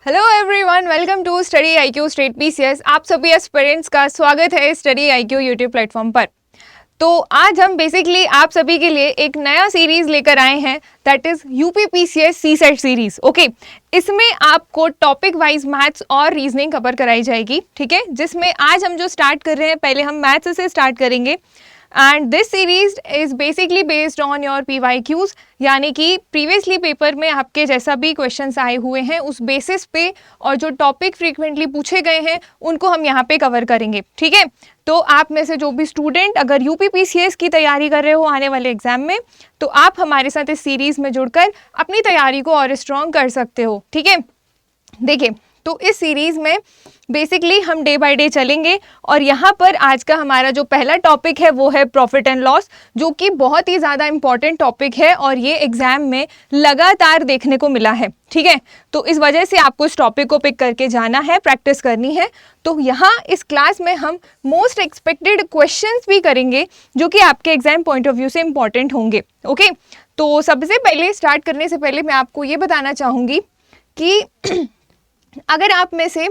Hello everyone, welcome to study IQ state PCS. आप सभी aspirants का स्वागत है स्टडी आईक्यू यूट्यूब प्लेटफॉर्म पर। तो आज हम बेसिकली आप सभी के लिए एक नया सीरीज लेकर आए हैं, that is UP PCS CSAT series. Okay, इसमें आपको टॉपिक वाइज मैथ्स और रीजनिंग कवर कराई जाएगी, ठीक है। जिसमें आज हम जो स्टार्ट कर रहे हैं, पहले हम मैथ्स से स्टार्ट करेंगे and this series is basically based on your PYQs, यानी कि प्रीवियसली पेपर में आपके जैसा भी क्वेश्चंस आए हुए हैं उस बेसिस पे और जो टॉपिक फ्रीक्वेंटली पूछे गए हैं उनको हम यहाँ पे कवर करेंगे, ठीक है। तो आप में से जो भी स्टूडेंट अगर यूपी पीसीएस की तैयारी कर रहे हो आने वाले एग्जाम में, तो आप हमारे साथ इस सीरीज में जुड़कर अपनी तैयारी को और स्ट्रॉन्ग कर सकते हो, ठीक है। देखिए, तो इस सीरीज में बेसिकली हम डे बाय डे चलेंगे और यहाँ पर आज का हमारा जो पहला टॉपिक है वो है प्रॉफिट एंड लॉस, जो कि बहुत ही ज़्यादा इंपॉर्टेंट टॉपिक है और ये एग्जाम में लगातार देखने को मिला है, ठीक है। तो इस वजह से आपको इस टॉपिक को पिक करके जाना है, प्रैक्टिस करनी है। तो यहाँ इस क्लास में हम मोस्ट एक्सपेक्टेड क्वेश्चंस भी करेंगे जो कि आपके एग्जाम पॉइंट ऑफ व्यू से इंपॉर्टेंट होंगे। ओके, तो सबसे पहले स्टार्ट करने से पहले मैं आपको ये बताना चाहूँगी कि अगर आप में से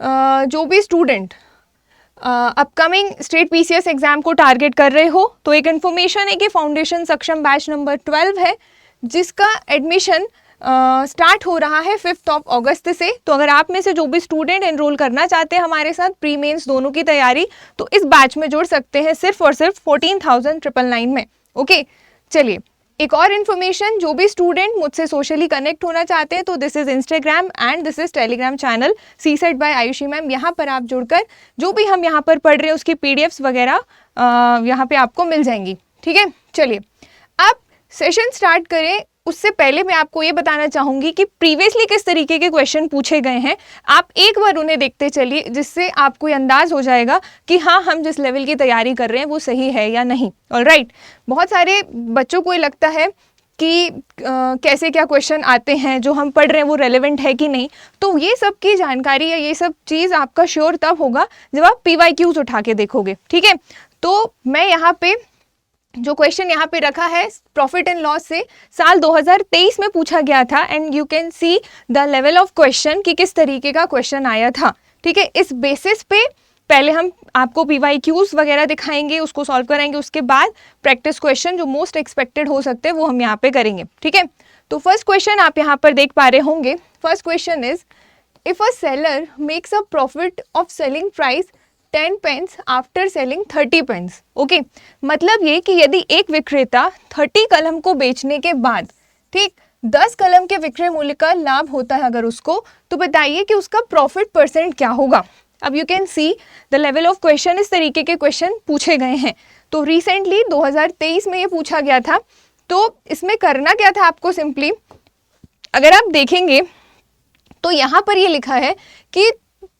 जो भी student upcoming state PCS exam को टारगेट कर रहे हो, तो एक इन्फॉर्मेशन है कि फाउंडेशन सक्षम बैच नंबर 12 है, जिसका एडमिशन स्टार्ट हो रहा है 5 अगस्त से। तो अगर आप में से जो भी स्टूडेंट एनरोल करना चाहते हैं हमारे साथ प्री मेंस दोनों की तैयारी, तो इस बैच में जुड़ सकते हैं सिर्फ और सिर्फ 14,999 में। ओके, चलिए एक और इन्फॉर्मेशन, जो भी स्टूडेंट मुझसे सोशली कनेक्ट होना चाहते हैं, तो this is Instagram and this is Telegram channel CSAT by Ayushi ma'am. यहाँ पर आप जुड़कर जो भी हम यहाँ पर पढ़ रहे हैं उसकी पीडीएफ्स वगैरह यहाँ पे आपको मिल जाएंगी, ठीक है। चलिए अब सेशन स्टार्ट करें उससे पहले मैं आपको ये बताना चाहूँगी कि प्रीवियसली किस तरीके के क्वेश्चन पूछे गए हैं। आप एक बार उन्हें देखते चलिए, जिससे आपको ये अंदाज हो जाएगा कि हाँ, हम जिस लेवल की तैयारी कर रहे हैं वो सही है या नहीं। ऑलराइट, बहुत सारे बच्चों को ये लगता है कि कैसे क्या क्वेश्चन आते हैं, जो हम पढ़ रहे हैं वो रेलेवेंट है कि नहीं। तो ये सब की जानकारी या ये सब चीज़ आपका श्योर तब होगा जब आप PYQs उठा के देखोगे, ठीक है। तो मैं यहाँ पे जो क्वेश्चन यहाँ पे रखा है प्रॉफिट एंड लॉस से साल 2023 में पूछा गया था, and you can see the level of question कि किस तरीके का क्वेश्चन आया था, ठीक है। इस बेसिस पे पहले हम आपको PYQs वगैरह दिखाएंगे, उसको सॉल्व कराएंगे, उसके बाद प्रैक्टिस क्वेश्चन जो मोस्ट एक्सपेक्टेड हो सकते हैं वो हम यहाँ पे करेंगे, ठीक है। तो फर्स्ट क्वेश्चन आप यहाँ पर देख पा रहे होंगे। First question is, if a seller makes a profit of selling price 10 pence after selling 30 pence. Okay, मतलब ये कि यदि एक विक्रेता 30 कलम को बेचने के बाद, ठीक, 10 कलम के विक्रय मूल्य का लाभ होता है अगर उसको, तो बताइए कि उसका प्रॉफिट परसेंट क्या होगा। अब you can see the level of question, इस तरीके के क्वेश्चन पूछे गए हैं। तो रिसेंटली 2023 में ये पूछा गया था। तो इसमें करना क्या था आपको, सिंपली अगर आप देखेंगे तो यहाँ पर ये लिखा है कि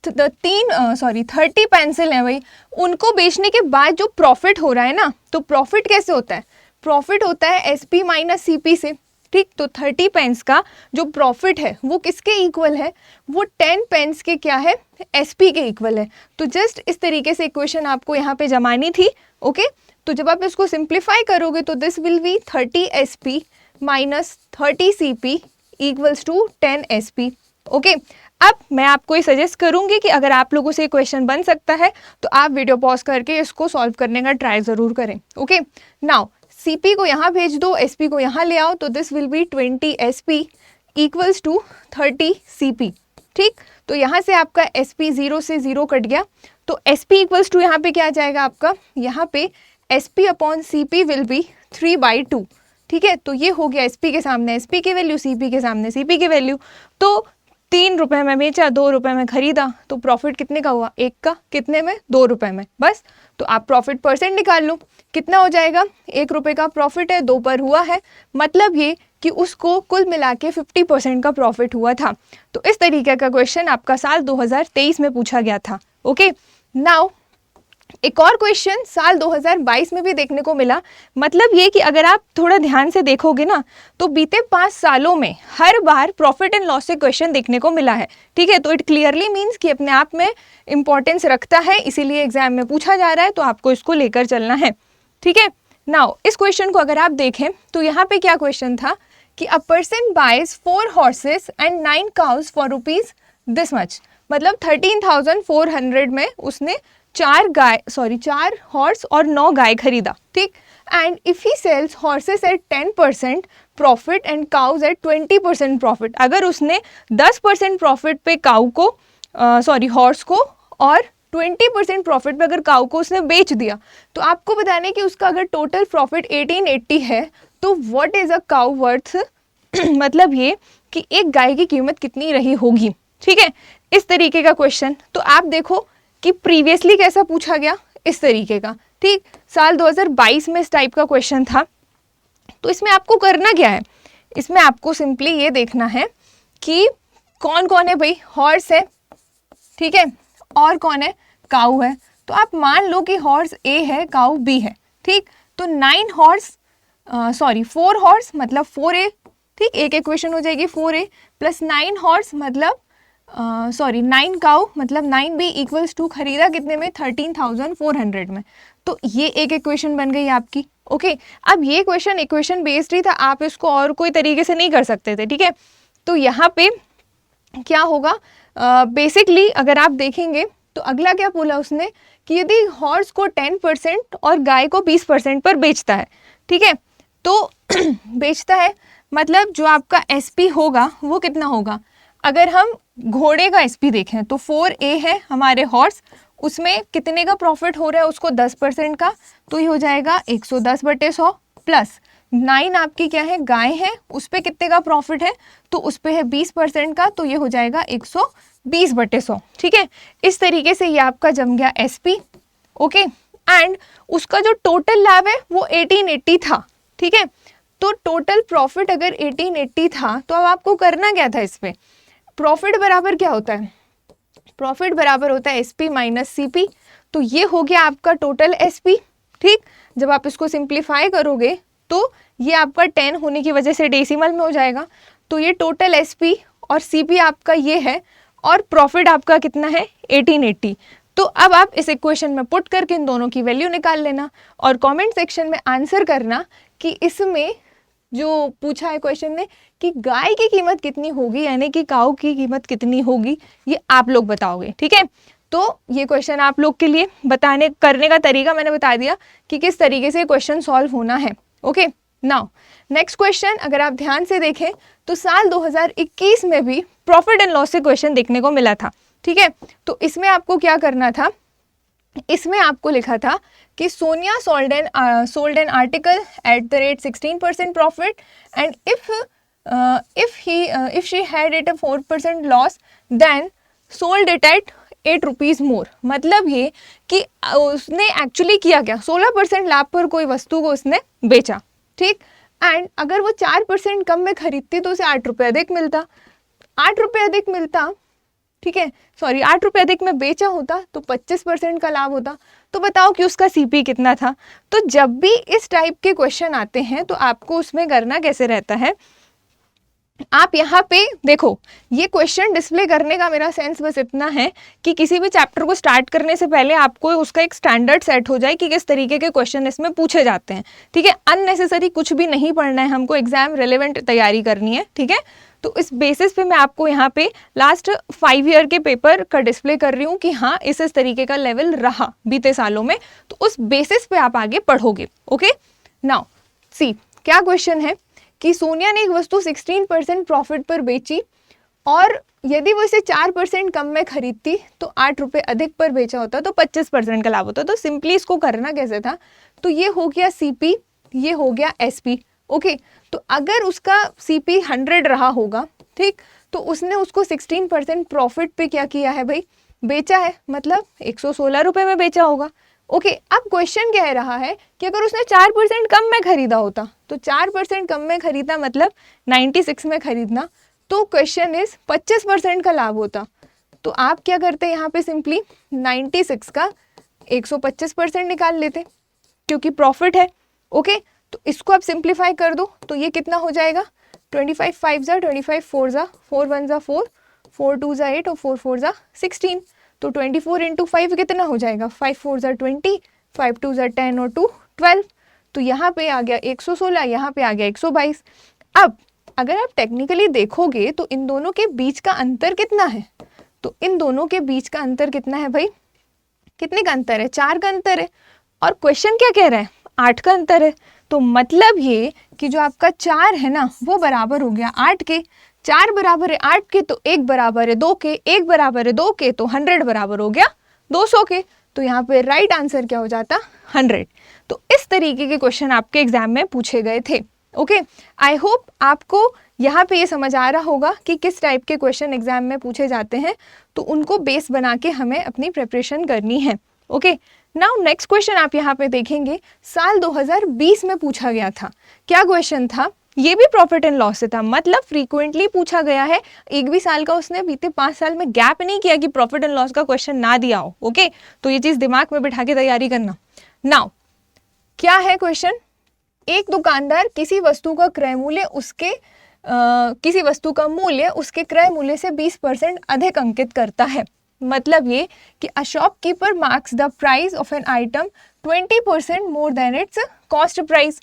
30 पेंसिल हैं भाई, उनको बेचने के बाद जो प्रॉफिट हो रहा है ना, तो प्रॉफिट कैसे होता है, प्रॉफिट होता है SP माइनस CP से, ठीक। तो 30 पेंस का जो प्रॉफिट है वो किसके इक्वल है, वो 10 पेंस के क्या है, SP के इक्वल है। तो जस्ट इस तरीके से इक्वेशन आपको यहाँ पे जमानी थी। ओके, तो जब आप इसको सिंप्लीफाई करोगे तो this will be 30 SP minus 30 CP equals to 10 SP। Okay, अब मैं आपको ये सजेस्ट करूंगी कि अगर आप लोगों से क्वेश्चन बन सकता है तो आप वीडियो पॉज करके इसको सॉल्व करने का ट्राई ज़रूर करें। ओके, नाउ CP को यहाँ भेज दो, SP को यहाँ ले आओ, तो this will be 20 SP equals to 30 CP, ठीक। तो यहाँ से आपका SP 0 से 0 कट गया, तो SP इक्वल्स टू यहाँ पे क्या आ जाएगा आपका, यहाँ पे SP upon CP will be 3/2, ठीक है। तो ये हो गया SP के सामने SP की वैल्यू, CP के सामने CP की वैल्यू। तो 3 रुपये में बेचा, 2 रुपये में खरीदा, तो प्रॉफिट कितने का हुआ, एक का, कितने में, 2 रुपये में, बस। तो आप प्रॉफिट परसेंट निकाल लो, कितना हो जाएगा, 1 रुपये का प्रॉफिट है, 2 पर हुआ है, मतलब ये कि उसको कुल मिला के 50% का प्रॉफिट हुआ था। तो इस तरीके का क्वेश्चन आपका साल 2023 में पूछा गया था। ओके, नाउ एक और क्वेश्चन साल 2022 में भी देखने को मिला। मतलब ये कि अगर आप थोड़ा ध्यान से देखोगे ना, तो बीते 5 सालों में हर बार प्रॉफिट एंड लॉस से क्वेश्चन देखने को मिला है, ठीक है। तो इट क्लियरली मीन्स कि अपने आप में इंपॉर्टेंस रखता है, इसीलिए एग्जाम में पूछा जा रहा है, तो आपको इसको लेकर चलना है, ठीक है। नाउ इस क्वेश्चन को अगर आप देखें तो यहाँ पे क्या क्वेश्चन था कि a person buys 4 horses and 9 cows for this much, मतलब 13,400 में उसने 4 हॉर्स और 9 गाय खरीदा, ठीक। And if he sells horses at 10% profit and cows at 20% profit, अगर उसने 10% प्रॉफिट पे काउ को हॉर्स को और 20% प्रॉफिट पे अगर काउ को उसने बेच दिया, तो आपको बताना है कि उसका अगर टोटल प्रॉफिट 1880 है तो what is a cow worth मतलब ये कि एक गाय की कीमत कितनी रही होगी, ठीक है। इस तरीके का क्वेश्चन, तो आप देखो कि प्रीवियसली कैसा पूछा गया, इस तरीके का, ठीक। साल 2022 में इस टाइप का क्वेश्चन था। तो इसमें आपको करना क्या है, इसमें आपको सिंपली ये देखना है कि कौन कौन है भाई, हॉर्स है, ठीक है, और कौन है, काऊ है। तो आप मान लो कि हॉर्स ए है, काऊ बी है, ठीक। तो 4 हॉर्स मतलब 4A, ठीक, एक इक्वेशन हो जाएगी 4A प्लस 9 हॉर्स मतलब 9 काऊ मतलब 9B इक्वल्स टू खरीदा कितने में, 13,400 में। तो ये एक इक्वेशन बन गई आपकी, ओके। अब ये क्वेश्चन इक्वेशन बेस्ड ही था, आप इसको और कोई तरीके से नहीं कर सकते थे, ठीक है। तो यहाँ पे क्या होगा, बेसिकली अगर आप देखेंगे तो अगला क्या बोला उसने कि यदि हॉर्स को 10% और गाय को 20% पर बेचता है, ठीक है, तो बेचता है मतलब जो आपका SP होगा वो कितना होगा। अगर हम घोड़े का SP देखें तो 4A है हमारे हॉर्स, उसमें कितने का प्रॉफिट हो रहा है उसको 10% का, तो ये हो जाएगा 110/100 प्लस 9 आपकी क्या है, गाय है, उस पर कितने का प्रॉफिट है, तो उस पर है 20% का, तो ये हो जाएगा 120/100, ठीक है। इस तरीके से ये आपका जम गया SP, ओके। एंड उसका जो टोटल लाभ है वो 1880 था, ठीक है। तो टोटल प्रॉफिट अगर 1880 था तो अब आपको करना क्या था, इस पे प्रॉफिट बराबर क्या होता है, प्रॉफिट बराबर होता है SP माइनस CP। तो ये हो गया आपका टोटल SP, ठीक। जब आप इसको सिंप्लीफाई करोगे तो ये आपका 10 होने की वजह से डेसिमल में हो जाएगा, तो ये टोटल SP और CP आपका ये है, और प्रॉफिट आपका कितना है 1880। तो अब आप इस इक्वेशन में पुट करके इन दोनों की वैल्यू निकाल लेना और कमेंट सेक्शन में आंसर करना कि इसमें जो पूछा है क्वेश्चन ने कि गाय की कीमत कितनी होगी, यानी कि काऊ की कीमत कितनी होगी, ये आप लोग बताओगे, ठीक है। तो ये क्वेश्चन आप लोग के लिए करने का तरीका मैंने बता दिया कि किस तरीके से क्वेश्चन सॉल्व होना है, ओके। नाउ नेक्स्ट क्वेश्चन अगर आप ध्यान से देखें तो साल 2021 में भी प्रॉफिट एंड लॉस से क्वेश्चन देखने को मिला था, ठीक है। तो इसमें आपको क्या करना था, इसमें आपको लिखा था कि Sonia sold an article at the rate 16% profit and if she had it a 4% loss then sold it at 8 rupees मोर। मतलब ये कि उसने एक्चुअली किया क्या, 16% लाभ पर कोई वस्तु को उसने बेचा, ठीक। एंड अगर वो 4% कम में खरीदती तो उसे 8 रुपये अधिक मिलता, 8 रुपये अधिक मिलता, ठीक है, 8 रुपये अधिक में बेचा होता तो 25% का लाभ होता। तो बताओ कि उसका CP कितना था। तो जब भी इस टाइप के क्वेश्चन आते हैं तो आपको उसमें करना कैसे रहता है, आप यहाँ पे देखो, ये क्वेश्चन डिस्प्ले करने का मेरा सेंस बस इतना है कि किसी भी चैप्टर को स्टार्ट करने से पहले आपको उसका एक स्टैंडर्ड सेट हो जाए कि किस तरीके के क्वेश्चन इसमें पूछे जाते हैं, ठीक है। अननेसेसरी कुछ भी नहीं पढ़ना है, हमको एग्जाम रिलेवेंट तैयारी करनी है, ठीक है। तो इस बेसिस पे मैं आपको यहाँ पे लास्ट 5 ईयर के पेपर का डिस्प्ले कर रही हूँ कि हाँ इस तरीके का लेवल रहा बीते सालों में, तो उस बेसिस पे आप आगे पढ़ोगे, ओके। नाउ सी क्या क्वेश्चन है कि सोनिया ने एक वस्तु 16% प्रॉफिट पर बेची और यदि वो इसे 4% कम में खरीदती तो 8 रुपये अधिक पर बेचा होता तो 25% का लाभ होता। तो सिंपली इसको करना कैसे था, तो ये हो गया CP, ये हो गया SP, ओके। तो अगर उसका CP 100 रहा होगा, ठीक, तो उसने उसको 16% प्रॉफिट पे क्या किया है भाई, बेचा है, मतलब 116 रुपये में बेचा होगा, ओके। अब क्वेश्चन कह रहा है कि अगर उसने 4% कम में खरीदा होता, तो 4% कम में खरीदना मतलब 96 में खरीदना, तो क्वेश्चन इज 25% का लाभ होता। तो आप क्या करते हैं यहाँ पे, सिंपली 96 का 125% निकाल लेते क्योंकि प्रॉफिट है, ओके। तो इसको आप सिंप्लीफाई कर दो तो ये कितना हो जाएगा, 25 5 जा 25 4 जा 4 1 जा 4 4 2 जा 8 और 4 4 जा 16। तो 24 इंटू 5 कितना हो जाएगा, 5 4 जा 20, 5 2 जा 10 और 2 12। तो यहाँ पे आ गया 116, यहाँ पे आ गया 122। अब अगर आप टेक्निकली देखोगे तो इन दोनों के बीच का अंतर कितना है, तो इन दोनों के बीच का अंतर कितना है भाई? कितने का अंतर है? 4 का अंतर है। और क्वेश्चन क्या कह रहा है? 8 का अंतर है। तो मतलब ये कि जो आपका 4 है ना वो बराबर हो गया 8 के। 4 बराबर है 8 के तो 1 बराबर है 2 के, 1 बराबर है 2 के तो 100 बराबर हो गया 200 के। तो यहाँ पे राइट आंसर क्या हो जाता? 100। तो इस तरीके के क्वेश्चन आपके एग्जाम में पूछे गए थे। ओके, आई होप आपको यहाँ पे ये समझ आ रहा होगा कि किस टाइप के क्वेश्चन एग्जाम में पूछे जाते हैं, तो उनको बेस बना के हमें अपनी प्रिपरेशन करनी है। ओके, नाउ नेक्स्ट क्वेश्चन आप यहाँ पे देखेंगे, साल 2020 में पूछा गया था। क्या क्वेश्चन था? ये भी प्रॉफिट एंड लॉस से था, मतलब फ्रीक्वेंटली पूछा गया है। एक भी साल का उसने बीते 5 साल में गैप नहीं किया कि प्रॉफिट एंड लॉस का क्वेश्चन ना दिया हो। ओके, तो ये चीज दिमाग में बिठा के तैयारी करना। नाउ क्या है क्वेश्चन? एक दुकानदार किसी वस्तु का क्रय मूल्य किसी वस्तु का मूल्य उसके क्रय मूल्य से 20% अधिक अंकित करता है। मतलब ये कि a shopkeeper marks the price of an item 20% more than it's cost price.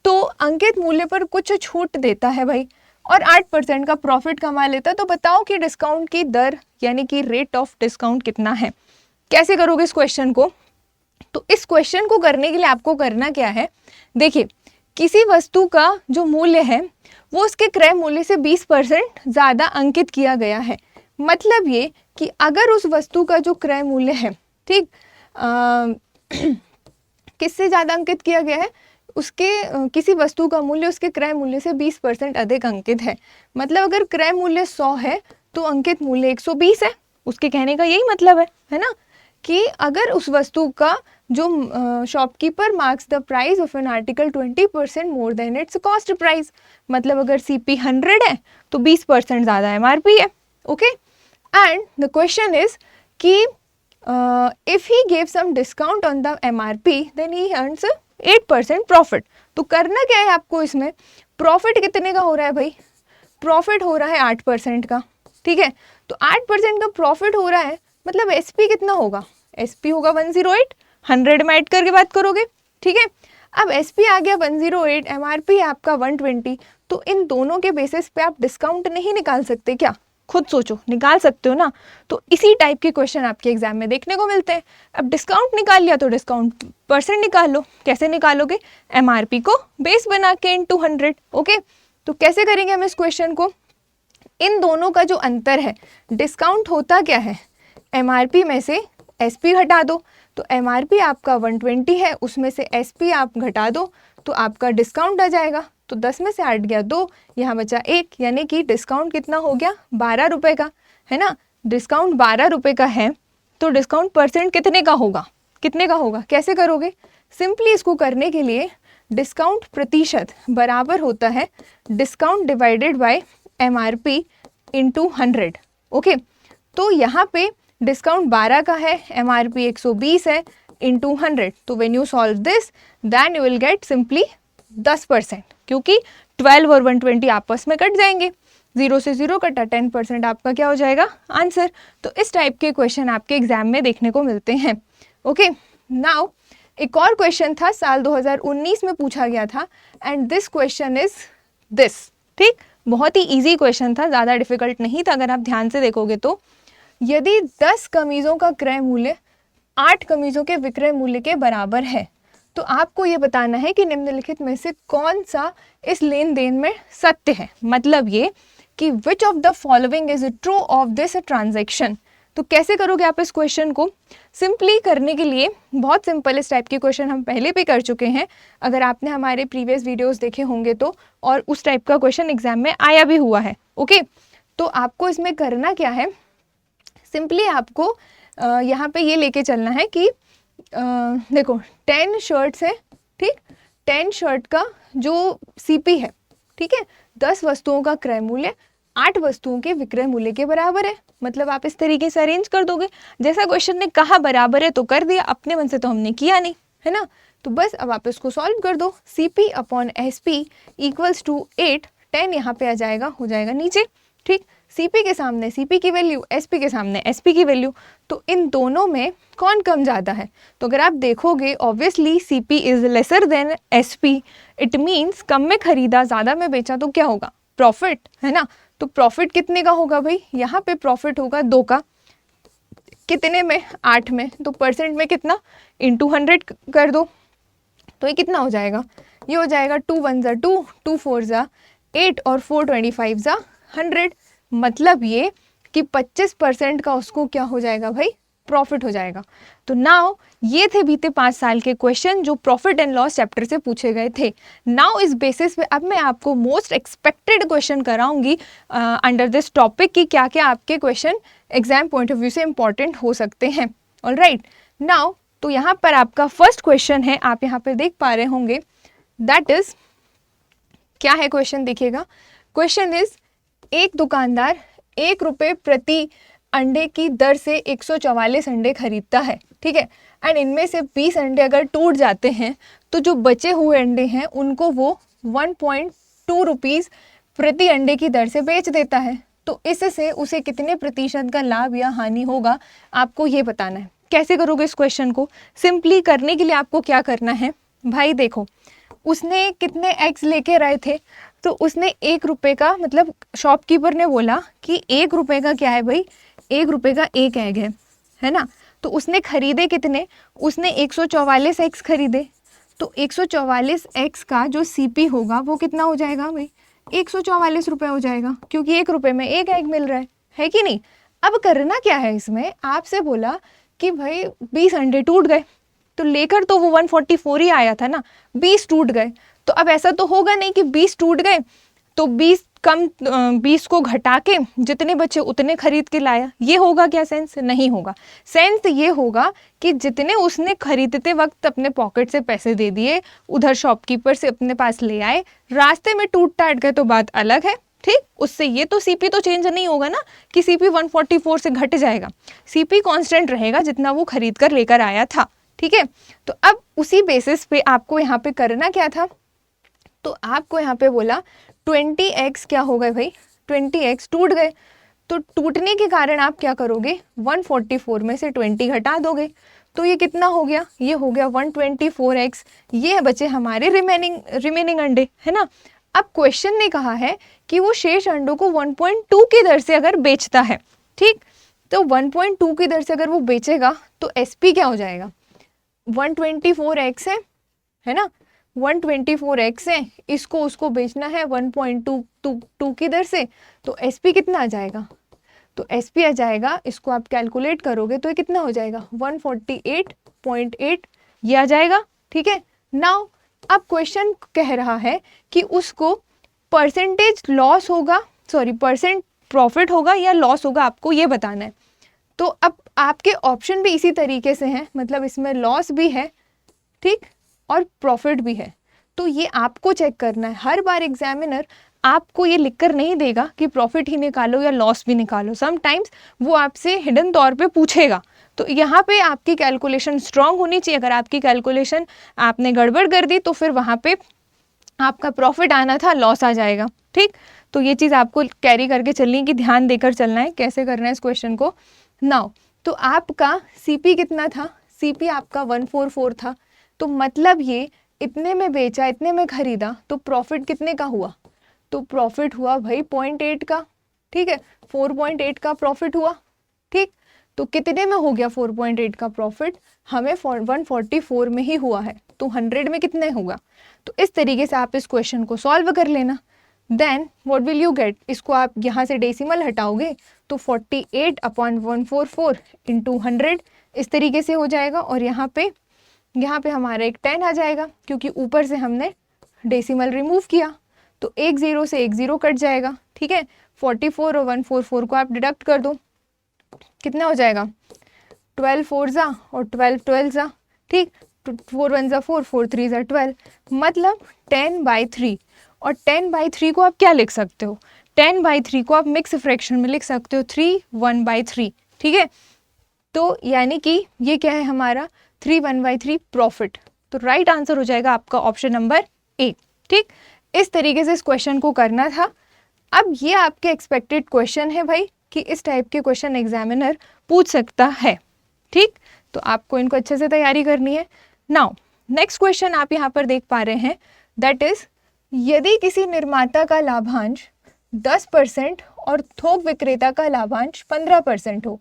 तो अंकित मूल्य पर कुछ छूट देता है भाई, और 8% का प्रॉफिट कमा लेता है। तो बताओ कि डिस्काउंट की दर यानी कि रेट ऑफ डिस्काउंट कितना है? कैसे करोगे इस क्वेश्चन को? तो इस क्वेश्चन को करने के लिए आपको करना क्या है? देखिए, किसी वस्तु का जो मूल्य है वो उसके क्रय मूल्य से 20% ज़्यादा अंकित किया गया है। मतलब ये कि अगर उस वस्तु का जो क्रय मूल्य है, ठीक, किससे ज़्यादा अंकित किया गया है? उसके किसी वस्तु का मूल्य उसके क्रय मूल्य से 20% अधिक अंकित है। मतलब अगर क्रय मूल्य 100 है तो अंकित मूल्य 120 है। उसके कहने का यही मतलब है ना, कि अगर उस वस्तु का जो shopkeeper marks the price of an article 20% more than it's cost price, मतलब अगर CP 100 है तो 20% ज़्यादा MRP है। Okay, and the question is कि if he give some discount on the MRP then he earns 8% profit. तो करना क्या है आपको इसमें? प्रॉफिट कितने का हो रहा है भाई? प्रॉफिट हो रहा है 8% का। ठीक है, तो 8% का प्रॉफिट हो रहा है, मतलब SP कितना होगा? SP होगा 108, 100 में ऐड करके बात करोगे। ठीक है, अब SP आ गया 108, MRP है आपका 120। तो इन दोनों के बेसिस पे आप डिस्काउंट नहीं निकाल सकते क्या? खुद सोचो, निकाल सकते हो ना? तो इसी टाइप के क्वेश्चन आपके एग्जाम में देखने को मिलते हैं। अब डिस्काउंट निकाल लिया तो डिस्काउंट परसेंट निकाल लो। कैसे निकालोगे? MRP को बेस बना के इनटू 100। ओके, तो कैसे करेंगे हम इस क्वेश्चन को? इन दोनों का जो अंतर है, डिस्काउंट होता क्या है? MRP में से SP घटा दो। तो MRP आपका 120 है, उसमें से SP आप घटा दो तो आपका डिस्काउंट आ जाएगा। तो 10 में से 8 गया 2, यहाँ बचा 1, यानी कि डिस्काउंट कितना हो गया? 12 रुपये का, है ना? डिस्काउंट 12 रुपये का है, तो डिस्काउंट परसेंट कितने का होगा? कितने का होगा? कैसे करोगे? सिंपली इसको करने के लिए डिस्काउंट प्रतिशत बराबर होता है discount divided by MRP into 100। Okay, तो यहाँ पे डिस्काउंट 12 का है, MRP 120 है, इंटू 100। तो when you solve this then you will get simply 10%, क्योंकि 12 और 120 आपस में कट जाएंगे। 0 से 0 कटा, 10% आपका क्या हो जाएगा? आंसर। तो इस टाइप के क्वेश्चन आपके एग्जाम में देखने को मिलते हैं। ओके, नाउ एक और क्वेश्चन था, साल 2019 में पूछा गया था, and this question is this. ठीक, बहुत ही इजी क्वेश्चन था, ज़्यादा डिफिकल्ट नहीं था। अगर आप ध्यान से देखोगे तो यदि 10 कमीज़ों का क्रय मूल्य 8 कमीज़ों के विक्रय मूल्य के बराबर है, तो आपको ये बताना है कि निम्नलिखित में से कौन सा इस लेन देन में सत्य है। मतलब ये कि which of the following is true of this transaction. तो कैसे करोगे आप इस क्वेश्चन को? सिंपली करने के लिए बहुत सिंपल, इस टाइप के क्वेश्चन हम पहले भी कर चुके हैं, अगर आपने हमारे प्रीवियस वीडियोस देखे होंगे तो, और उस टाइप का क्वेश्चन एग्जाम में आया भी हुआ है। ओके, तो आपको इसमें करना क्या है? सिंपली आपको यहाँ पे ये लेके चलना है कि देखो 10 शर्ट्स है, ठीक, 10 शर्ट का जो CP है, ठीक है, 10 वस्तुओं का क्रय मूल्य 8 वस्तुओं के विक्रय मूल्य के बराबर है। मतलब आप इस तरीके से अरेंज कर दोगे, जैसा क्वेश्चन ने कहा बराबर है तो कर दिया, अपने मन से तो हमने किया नहीं, है ना? तो बस अब आप इसको सॉल्व कर दो। CP upon SP equals to 8, 10 यहाँ पे आ जाएगा, हो जाएगा नीचे। ठीक, CP के सामने CP की वैल्यू, SP के सामने SP की वैल्यू, तो इन दोनों में कौन कम ज़्यादा है? तो अगर आप देखोगे obviously CP is lesser than SP, it means कम में खरीदा ज़्यादा में बेचा, तो क्या होगा? प्रॉफिट, है ना? तो प्रॉफिट कितने का होगा भाई? यहाँ पे प्रॉफिट होगा 2 का। कितने में, 8 में, तो परसेंट में कितना, इंटू 100 कर दो, तो ये कितना हो जाएगा, ये हो जाएगा 2 1 ज़ा 2, 2 4 ज़ा 8 और 4 25 ज़ा 100। मतलब ये कि 25% का उसको क्या हो जाएगा भाई, प्रॉफिट हो जाएगा। तो नाउ ये थे बीते 5 साल के क्वेश्चन जो प्रॉफिट एंड लॉस चैप्टर से पूछे गए थे। नाउ इस बेसिस पे अब मैं आपको मोस्ट एक्सपेक्टेड क्वेश्चन कराऊंगी अंडर दिस टॉपिक कि क्या क्या आपके question exam point of view से इंपॉर्टेंट हो सकते हैं। ऑलराइट, नाउ तो यहाँ पर आपका फर्स्ट क्वेश्चन है, आप यहाँ पे देख पा रहे होंगे, दैट इज, क्या है क्वेश्चन देखिएगा। क्वेश्चन इज, एक दुकानदार 1 रुपये प्रति अंडे की दर से 144 अंडे खरीदता है, ठीक है, एंड इनमें से 20 अंडे अगर टूट जाते हैं तो जो बचे हुए अंडे हैं उनको वो 1.2 रुपीज़ प्रति अंडे की दर से बेच देता है। तो इससे उसे कितने प्रतिशत का लाभ या हानि होगा, आपको ये बताना है। कैसे करोगे इस क्वेश्चन को? सिंपली करने के लिए आपको क्या करना है भाई, देखो उसने कितने एग्स लेके आए थे, तो उसने 1 रुपये का, मतलब शॉपकीपर ने बोला कि 1 रुपये का क्या है भाई, 1 रुपये का 1 एग है ना। तो उसने खरीदे कितने, उसने 144 एग्स खरीदे, तो 144 एग्स का जो सीपी होगा वो कितना हो जाएगा भाई, 144 रुपये हो जाएगा, क्योंकि 1 रुपये में 1 एग मिल रहा है कि नहीं। अब करना क्या है इसमें, आपसे बोला कि भाई 20 अंडे टूट गए, तो लेकर तो वो 144 ही आया था ना, 20 टूट गए, तो अब ऐसा तो होगा नहीं कि 20 टूट गए तो 20 को घटा के जितने बचे उतने खरीद के लाया, ये होगा क्या सेंस? नहीं होगा। सेंस ये होगा कि जितने उसने खरीदते वक्त अपने पॉकेट से पैसे दे दिए, उधर शॉपकीपर से अपने पास ले आए, रास्ते में टूट टाट गए तो बात अलग है, ठीक, उससे ये तो सीपी तो चेंज नहीं होगा ना कि सीपी 144 से घट जाएगा, सीपी कांस्टेंट रहेगा जितना वो खरीद कर लेकर आया था, ठीक है। तो अब उसी बेसिस पे आपको यहाँ पे करना क्या था, तो आपको यहाँ पे बोला 20 एग्स क्या हो गए भाई, 20 एग्स टूट गए, तो टूटने के कारण आप क्या करोगे, 144 में से 20 घटा दोगे, तो ये कितना हो गया, ये हो गया 124 एग्स, ये बचे हमारे रिमेनिंग अंडे, है ना। अब क्वेश्चन ने कहा है कि वो शेष अंडों को 1.2 की दर से अगर बेचता है, ठीक, तो 1.2 की दर से अगर वो बेचेगा तो एसपी क्या हो जाएगा, 124 एक्स है ना, 124 एक्स है, इसको उसको बेचना है 1.2 की दर से, तो एसपी कितना आ जाएगा, तो एसपी आ जाएगा, इसको आप कैलकुलेट करोगे तो ये कितना हो जाएगा 148.8 ये आ जाएगा, ठीक है। नाउ अब क्वेश्चन कह रहा है कि उसको परसेंटेज लॉस होगा, सॉरी परसेंट प्रॉफिट होगा या लॉस होगा, आपको ये बताना है। तो अब आपके ऑप्शन भी इसी तरीके से हैं, मतलब इसमें लॉस भी है, ठीक, और प्रॉफिट भी है, तो ये आपको चेक करना है। हर बार एग्जामिनर आपको ये लिखकर नहीं देगा कि प्रॉफिट ही निकालो या लॉस भी निकालो, समटाइम्स वो आपसे हिडन तौर पे पूछेगा, तो यहाँ पे आपकी कैलकुलेशन स्ट्रांग होनी चाहिए। अगर आपकी कैलकुलेशन आपने गड़बड़ कर दी तो फिर वहाँ पे आपका प्रॉफिट आना था, लॉस आ जाएगा, ठीक। तो ये चीज़ आपको कैरी करके चलनी है कि ध्यान देकर चलना है कैसे करना है इस क्वेश्चन को। नाउ तो आपका सीपी कितना था, सीपी आपका 144 था, तो मतलब ये इतने में बेचा, इतने में खरीदा, तो प्रॉफिट कितने का हुआ, तो प्रॉफिट हुआ भाई 0.8 का, ठीक है, 4.8 का प्रॉफिट हुआ, ठीक। तो कितने में हो गया 4.8 का प्रॉफिट, हमें 144 में ही हुआ है, तो 100 में कितने होगा। तो इस तरीके से आप इस क्वेश्चन को सॉल्व कर लेना। Then what will you get, इसको आप यहाँ से डेसिमल हटाओगे तो 48/144 इंटू 100 इस तरीके से हो जाएगा, और यहाँ पे हमारा एक 10 आ जाएगा क्योंकि ऊपर से हमने डेसिमल रिमूव किया, तो एक 0 से एक 0 कट जाएगा, ठीक है। 44 और 144 को आप डिडक्ट कर दो, कितना हो जाएगा 12 4 ज़ा और 12 12 ज़ा, ठीक, 4 1 ज़ा 4, 4 3 ज़ा 12, मतलब 10/3। और 10/3 को आप क्या लिख सकते हो, 10/3 को आप मिक्स फ्रैक्शन में लिख सकते हो 3 1/3, ठीक है। तो यानी कि ये क्या है हमारा 3 1/3 प्रॉफिट, तो राइट आंसर हो जाएगा आपका ऑप्शन नंबर ए, ठीक। इस तरीके से इस क्वेश्चन को करना था। अब ये आपके एक्सपेक्टेड क्वेश्चन है भाई कि इस टाइप के क्वेश्चन एग्जामिनर पूछ सकता है, ठीक, तो आपको इनको अच्छे से तैयारी करनी है। नाउ नेक्स्ट क्वेश्चन आप यहाँ पर देख पा रहे हैं, दैट इज, यदि किसी निर्माता का लाभांश 10% और थोक विक्रेता का लाभांश 15% हो,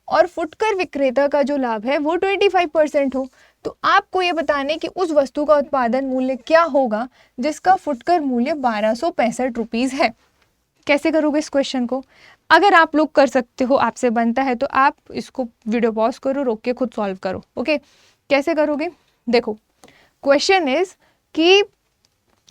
और फुटकर विक्रेता का जो लाभ है वो 25% हो, तो आपको ये बताने कि उस वस्तु का उत्पादन मूल्य क्या होगा जिसका फुटकर मूल्य 1265 है। कैसे करोगे इस क्वेश्चन को? अगर आप लोग कर सकते हो, आपसे बनता है, तो आप इसको वीडियो पॉज करो, रोक के खुद सॉल्व करो। ओके, कैसे करोगे? देखो, क्वेश्चन इज कि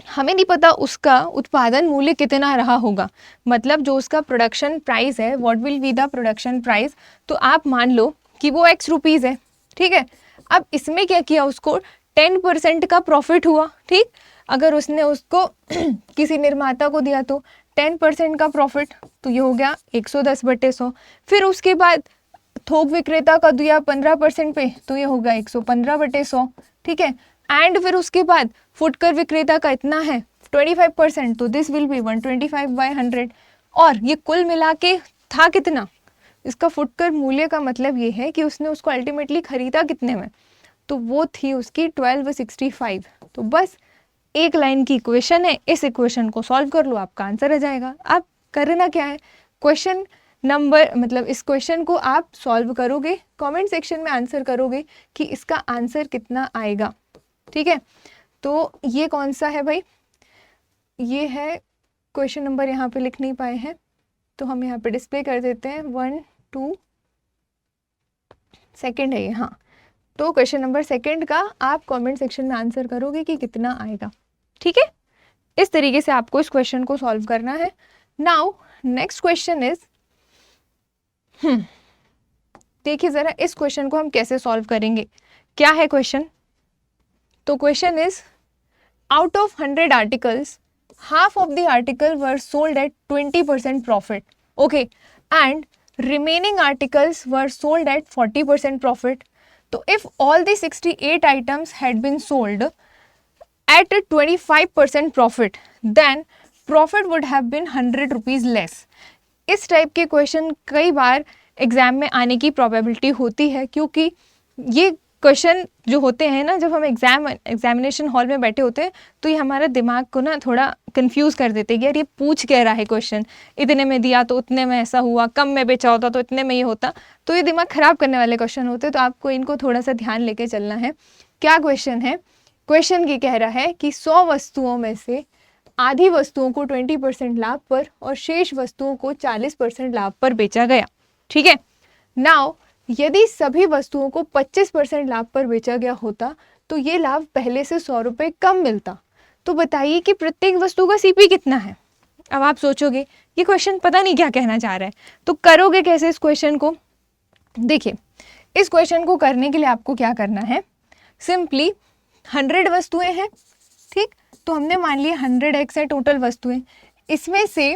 हमें नहीं पता उसका उत्पादन मूल्य कितना रहा होगा, मतलब जो उसका प्रोडक्शन प्राइस है, what will be the production price. तो आप मान लो कि वो x रुपीज़ है, ठीक है। अब इसमें क्या किया, उसको 10% का प्रॉफिट हुआ, ठीक। अगर उसने उसको किसी निर्माता को दिया तो 10% का प्रॉफिट, तो ये हो गया 110/100। फिर उसके बाद थोक विक्रेता का दिया 15% पे, तो ये होगा 115/100, ठीक है। एंड फिर उसके बाद फुटकर विक्रेता का इतना है 25%, तो दिस विल बी 125/100। और ये कुल मिला के था कितना, इसका फुटकर मूल्य का मतलब ये है कि उसने उसको अल्टीमेटली खरीदा कितने में, तो वो थी उसकी 1265। तो बस एक लाइन की इक्वेशन है, इस इक्वेशन को सॉल्व कर लो, आपका आंसर आ जाएगा। आप करना क्या है, क्वेश्चन नंबर मतलब इस क्वेश्चन को आप सॉल्व करोगे, कमेंट सेक्शन में आंसर करोगे कि इसका आंसर कितना आएगा, ठीक है। तो ये कौन सा है भाई, ये है क्वेश्चन नंबर, यहाँ पे लिख नहीं पाए हैं तो हम यहाँ पे डिस्प्ले कर देते हैं, 1 2 सेकेंड है ये, हाँ। तो क्वेश्चन नंबर सेकेंड का आप कमेंट सेक्शन में आंसर करोगे कि कितना आएगा, ठीक है। इस तरीके से आपको इस क्वेश्चन को सॉल्व करना है। नाउ नेक्स्ट क्वेश्चन इज, देखिए जरा इस क्वेश्चन को हम कैसे सॉल्व करेंगे। क्या है क्वेश्चन, तो question is, out of 100 articles half of the article were sold at 20% profit, okay, and remaining articles were sold at 40% profit. So if all the 68 items had been sold at a 25% profit, then profit would have been 100 rupees less. इस type के question कई बार exam में आने की probability होती है, क्योंकि ये क्वेश्चन जो होते हैं ना, जब हम एग्जामिनेशन हॉल में बैठे होते हैं तो ये हमारा दिमाग को ना थोड़ा कंफ्यूज कर देते हैं कि यार ये पूछ क्या रहा है क्वेश्चन, इतने में दिया तो उतने में ऐसा हुआ, कम में बेचा होता तो इतने में ये होता। तो ये दिमाग खराब करने वाले क्वेश्चन होते हैं, तो आपको इनको थोड़ा सा ध्यान लेके चलना है। क्या क्वेश्चन है, क्वेश्चन ये कह रहा है कि 100 वस्तुओं में से आधी वस्तुओं को 20% लाभ पर और शेष वस्तुओं को 40% लाभ पर बेचा गया, ठीक है। नाउ यदि सभी वस्तुओं को 25% लाभ पर बेचा गया होता तो ये लाभ पहले से 100 रुपये कम मिलता। तो बताइए कि प्रत्येक वस्तु का सीपी कितना है। अब आप सोचोगे ये क्वेश्चन पता नहीं क्या कहना चाह रहा है, तो करोगे कैसे इस क्वेश्चन को। देखिए, इस क्वेश्चन को करने के लिए आपको क्या करना है, सिंपली 100 वस्तुएं हैं, ठीक। तो हमने मान लिया 100x है टोटल वस्तुएं, इसमें से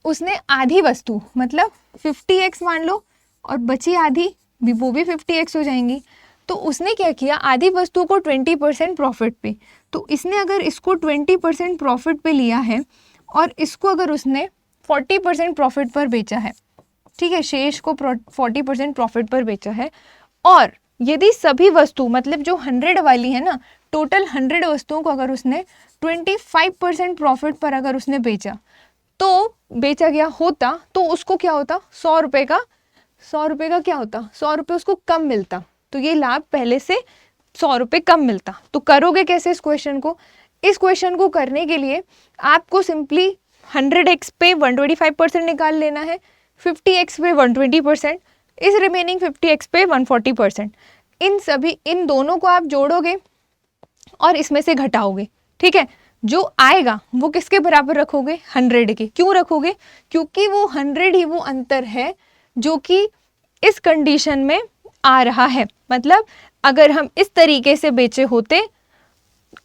उसने आधी वस्तु मतलब 50x मान लो, और बची आधी भी, वो भी 50x हो जाएंगी। तो उसने क्या किया, आधी वस्तु को 20% प्रॉफिट पे, तो इसने अगर इसको 20% प्रॉफिट पे लिया है और इसको अगर उसने 40% प्रॉफिट पर बेचा है, ठीक है, शेष को 40% प्रॉफिट पर बेचा है। और यदि सभी वस्तु मतलब जो 100 वाली है ना, टोटल 100 वस्तुओं को अगर उसने 25% प्रॉफिट पर अगर उसने बेचा, तो बेचा गया होता, तो उसको क्या होता, 100 रुपये का क्या होता, 100 रुपये उसको कम मिलता। तो ये लाभ पहले से 100 रुपये कम मिलता। तो करोगे कैसे इस क्वेश्चन को, इस क्वेश्चन को करने के लिए आपको सिंपली 100x पे 125% निकाल लेना है, 50x पे 120%, इस रिमेनिंग 50x पे 140%। इन दोनों को आप जोड़ोगे और इसमें से घटाओगे, ठीक है। जो आएगा वो किसके बराबर रखोगे, 100 के। क्यों रखोगे, क्योंकि वो 100 ही वो अंतर है जो कि इस कंडीशन में आ रहा है। मतलब अगर हम इस तरीके से बेचे होते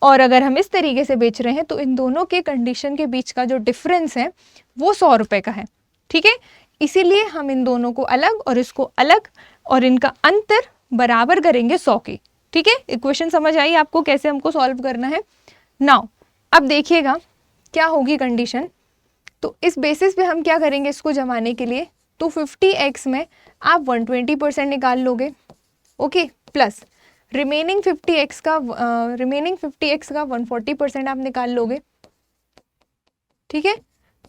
और अगर हम इस तरीके से बेच रहे हैं, तो इन दोनों के कंडीशन के बीच का जो डिफरेंस है वो 100 रुपये का है, ठीक है। इसीलिए हम इन दोनों को अलग और इसको अलग और इनका अंतर बराबर करेंगे 100 के, ठीक है। इक्वेशन समझ आई आपको कैसे हमको सॉल्व करना है। नाउ अब देखिएगा क्या होगी कंडीशन। तो इस बेसिस पे हम क्या करेंगे इसको जमाने के लिए, तो 50x में आप 120% निकाल लोगे, ओके, प्लस रिमेनिंग 50x का 140% आप निकाल लोगे, ठीक है,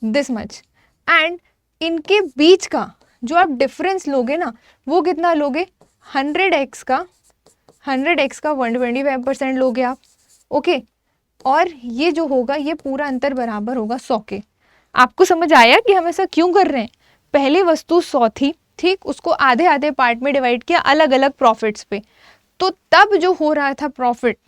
दिस मच। एंड इनके बीच का जो आप डिफरेंस लोगे ना वो कितना लोगे, 100x का 125% लोगे आप, ओके। और ये जो होगा ये पूरा अंतर बराबर होगा 100 के। आपको समझ आया कि हम ऐसा क्यों कर रहे हैं? पहली वस्तु 100 थी, ठीक, उसको आधे आधे पार्ट में डिवाइड किया अलग अलग प्रॉफिट्स पे, तो तब जो हो रहा था प्रॉफिट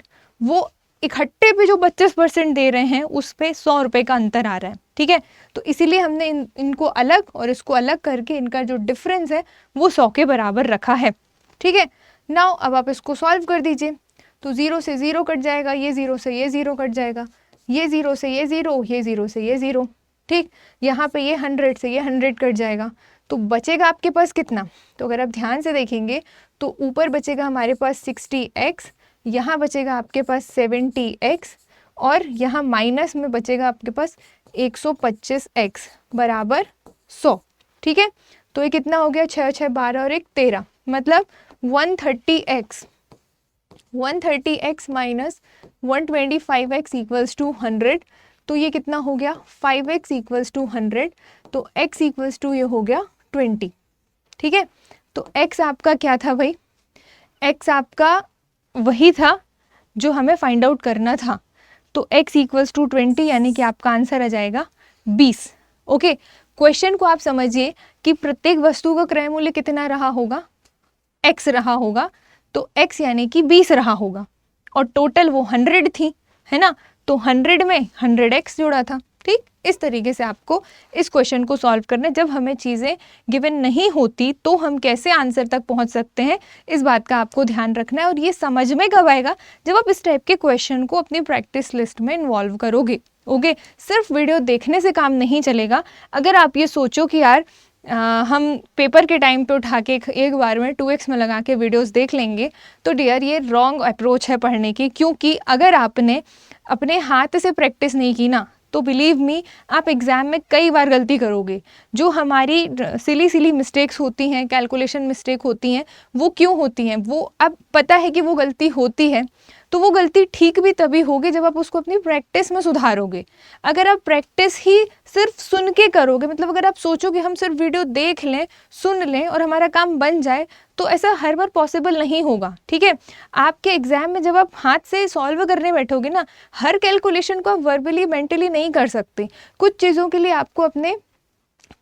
वो इकट्ठे पे जो 25% दे रहे हैं उस पे 100 रुपये का अंतर आ रहा है, ठीक है। तो इसीलिए हमने इनको अलग और इसको अलग करके इनका जो डिफरेंस है वो 100 के बराबर रखा है, ठीक है। नाउ अब आप इसको सॉल्व कर दीजिए, तो 0 से 0 कट जाएगा, ये 0 से ये 0 कट जाएगा, ये 0 से ये 0, ये 0 से ये 0, ठीक। यहाँ पे ये 100 से ये 100 कट जाएगा, तो बचेगा आपके पास कितना? तो अगर आप ध्यान से देखेंगे तो ऊपर बचेगा हमारे पास 60x, यहाँ बचेगा आपके पास 70x, और यहाँ माइनस में बचेगा आपके पास 125x बराबर 100, ठीक है। तो ये कितना हो गया, 6 6 12 और 1 13, मतलब 130x minus 125x equals to 100, तो ये कितना हो गया, 5x इक्वल्स टू 100, तो x इक्वल्स टू ये हो गया 20, ठीक है। तो x आपका क्या था भाई, x आपका वही था जो हमें फाइंड आउट करना था, तो x इक्वल्स टू 20 यानी कि आपका आंसर आ जाएगा 20, ओके। क्वेश्चन को आप समझिए कि प्रत्येक वस्तु का क्रय मूल्य कितना रहा होगा, x रहा होगा, तो x यानी कि 20 रहा होगा, और टोटल वो 100 थी, है ना, तो 100 में 100x जोड़ा था, ठीक। इस तरीके से आपको इस क्वेश्चन को सॉल्व करना है। जब हमें चीज़ें गिवन नहीं होती तो हम कैसे आंसर तक पहुंच सकते हैं, इस बात का आपको ध्यान रखना है। और ये समझ में कब आएगा, जब आप इस टाइप के क्वेश्चन को अपनी प्रैक्टिस लिस्ट में इन्वॉल्व करोगे, ओके। सिर्फ वीडियो देखने से काम नहीं चलेगा। अगर आप ये सोचो कि यार हम पेपर के टाइम पे उठा के एक बार में 2x में लगा के वीडियोस देख लेंगे, तो डियर ये रॉन्ग अप्रोच है पढ़ने की। क्योंकि अगर आपने अपने हाथ से प्रैक्टिस नहीं की ना, तो बिलीव मी आप एग्ज़ाम में कई बार गलती करोगे। जो हमारी सिली मिस्टेक्स होती हैं, कैलकुलेशन मिस्टेक होती हैं, वो क्यों होती हैं, वो अब पता है कि वो गलती होती है, तो वो गलती ठीक भी तभी होगी जब आप उसको अपनी प्रैक्टिस में सुधारोगे। अगर आप प्रैक्टिस ही सिर्फ सुन के करोगे, मतलब अगर आप सोचो कि हम सिर्फ वीडियो देख लें, सुन लें और हमारा काम बन जाए, तो ऐसा हर बार पॉसिबल नहीं होगा, ठीक है। आपके एग्जाम में जब आप हाथ से सॉल्व करने बैठोगे ना, हर कैलकुलेशन को आप वर्बली मेंटली नहीं कर सकते। कुछ चीज़ों के लिए आपको अपने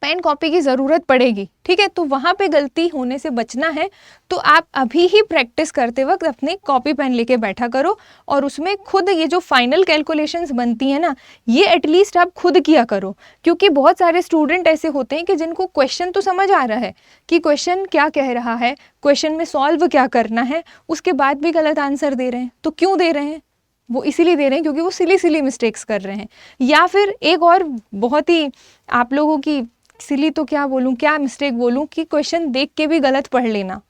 पेन कॉपी की ज़रूरत पड़ेगी, ठीक है। तो वहाँ पे गलती होने से बचना है, तो आप अभी ही प्रैक्टिस करते वक्त अपने कॉपी पेन लेके बैठा करो, और उसमें खुद ये जो फाइनल कैलकुलेशंस बनती हैं ना, ये एटलीस्ट आप खुद किया करो। क्योंकि बहुत सारे स्टूडेंट ऐसे होते हैं कि जिनको क्वेश्चन तो समझ आ रहा है कि क्वेश्चन क्या कह रहा है, क्वेश्चन में सॉल्व क्या करना है, उसके बाद भी गलत आंसर दे रहे हैं। तो क्यों दे रहे हैं? वो इसीलिए दे रहे हैं क्योंकि वो सिली मिस्टेक्स कर रहे हैं। या फिर एक और बहुत ही आप लोगों की सिली तो क्या बोलूँ, क्या मिस्टेक बोलूँ, कि क्वेश्चन देख के भी गलत पढ़ लेना,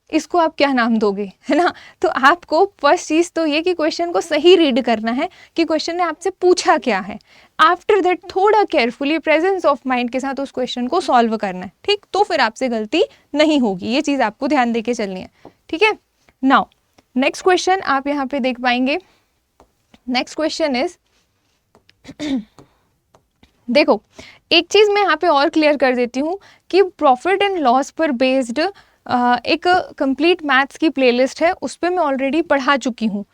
इसको आप क्या नाम दोगे, है ना। तो आपको फर्स्ट चीज़ तो ये कि क्वेश्चन को सही रीड करना है कि क्वेश्चन ने आपसे पूछा क्या है। आफ्टर दैट थोड़ा केयरफुली प्रेजेंस ऑफ माइंड के साथ उस क्वेश्चन को सॉल्व करना है, ठीक। तो फिर आपसे गलती नहीं होगी। ये चीज़ आपको ध्यान दे के चलनी है, ठीक है। नाउ नेक्स्ट क्वेश्चन आप यहाँ पे देख पाएंगे। नेक्स्ट क्वेश्चन इज देखो, एक चीज़ मैं यहाँ पे और क्लियर कर देती हूँ कि प्रॉफिट एंड लॉस पर बेस्ड एक कंप्लीट मैथ्स की प्लेलिस्ट है, उस पर मैं ऑलरेडी पढ़ा चुकी हूँ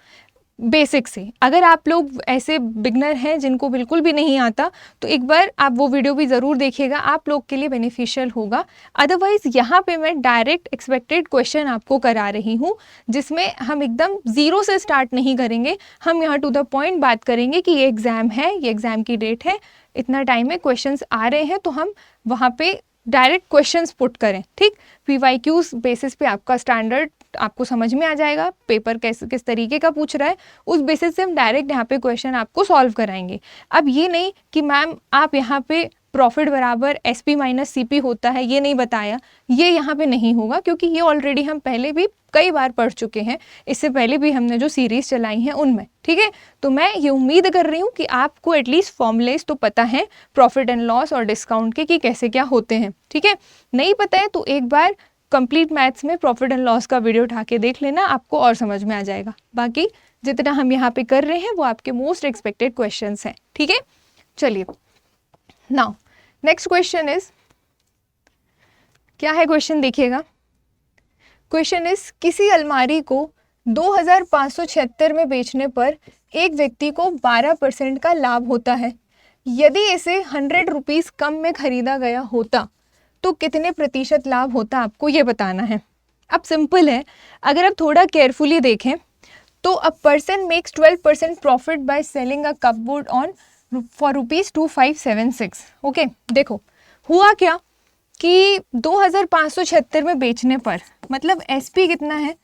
बेसिक से। अगर आप लोग ऐसे बिगनर हैं जिनको बिल्कुल भी नहीं आता, तो एक बार आप वो वीडियो भी ज़रूर देखिएगा, आप लोग के लिए बेनिफिशियल होगा। अदरवाइज़ यहाँ पे मैं डायरेक्ट एक्सपेक्टेड क्वेश्चन आपको करा रही हूँ, जिसमें हम एकदम ज़ीरो से स्टार्ट नहीं करेंगे। हम यहाँ टू द पॉइंट बात करेंगे कि ये एग्ज़ाम है, ये एग्ज़ाम की डेट है, इतना टाइम में क्वेश्चंस आ रहे हैं, तो हम वहाँ पे डायरेक्ट क्वेश्चंस पुट करें, ठीक। PYQs बेसिस पे आपका स्टैंडर्ड आपको समझ में आ जाएगा, पेपर किस तरीके का पूछ रहा है, उस बेसिस से हम डायरेक्ट यहाँ पे क्वेश्चन आपको सॉल्व कराएंगे। अब ये नहीं कि मैम आप यहाँ पे प्रॉफिट बराबर SP माइनस CP होता है, ये नहीं बताया, ये यहाँ पे नहीं होगा, क्योंकि ये ऑलरेडी हम पहले भी कई बार पढ़ चुके हैं, इससे पहले भी हमने जो सीरीज़ चलाई हैं उनमें, ठीक है। तो मैं ये उम्मीद कर रही हूँ कि आपको एटलीस्ट फॉर्मूलेज तो पता है प्रॉफिट एंड लॉस और डिस्काउंट के कि कैसे क्या होते हैं, ठीक है। नहीं पता है तो एक बार कंप्लीट मैथ्स में प्रॉफिट एंड लॉस का वीडियो उठा के देख लेना, आपको और समझ में आ जाएगा। बाकी जितना हम यहाँ पे कर रहे हैं वो आपके मोस्ट एक्सपेक्टेड क्वेश्चंस हैं, ठीक है। चलिए, नाउ नेक्स्ट क्वेश्चन इज क्या है क्वेश्चन, देखिएगा। क्वेश्चन इज, किसी अलमारी को 2576 में बेचने पर एक व्यक्ति को 12% का लाभ होता है। यदि इसे 100 रुपीज़ कम में खरीदा गया होता तो कितने प्रतिशत लाभ होता, आपको ये बताना है। अब सिंपल है, अगर आप थोड़ा केयरफुली देखें तो a person makes 12% profit by selling a cupboard on for ₹2576। Okay, देखो हुआ क्या कि 2576 में बेचने पर, मतलब एसपी कितना है,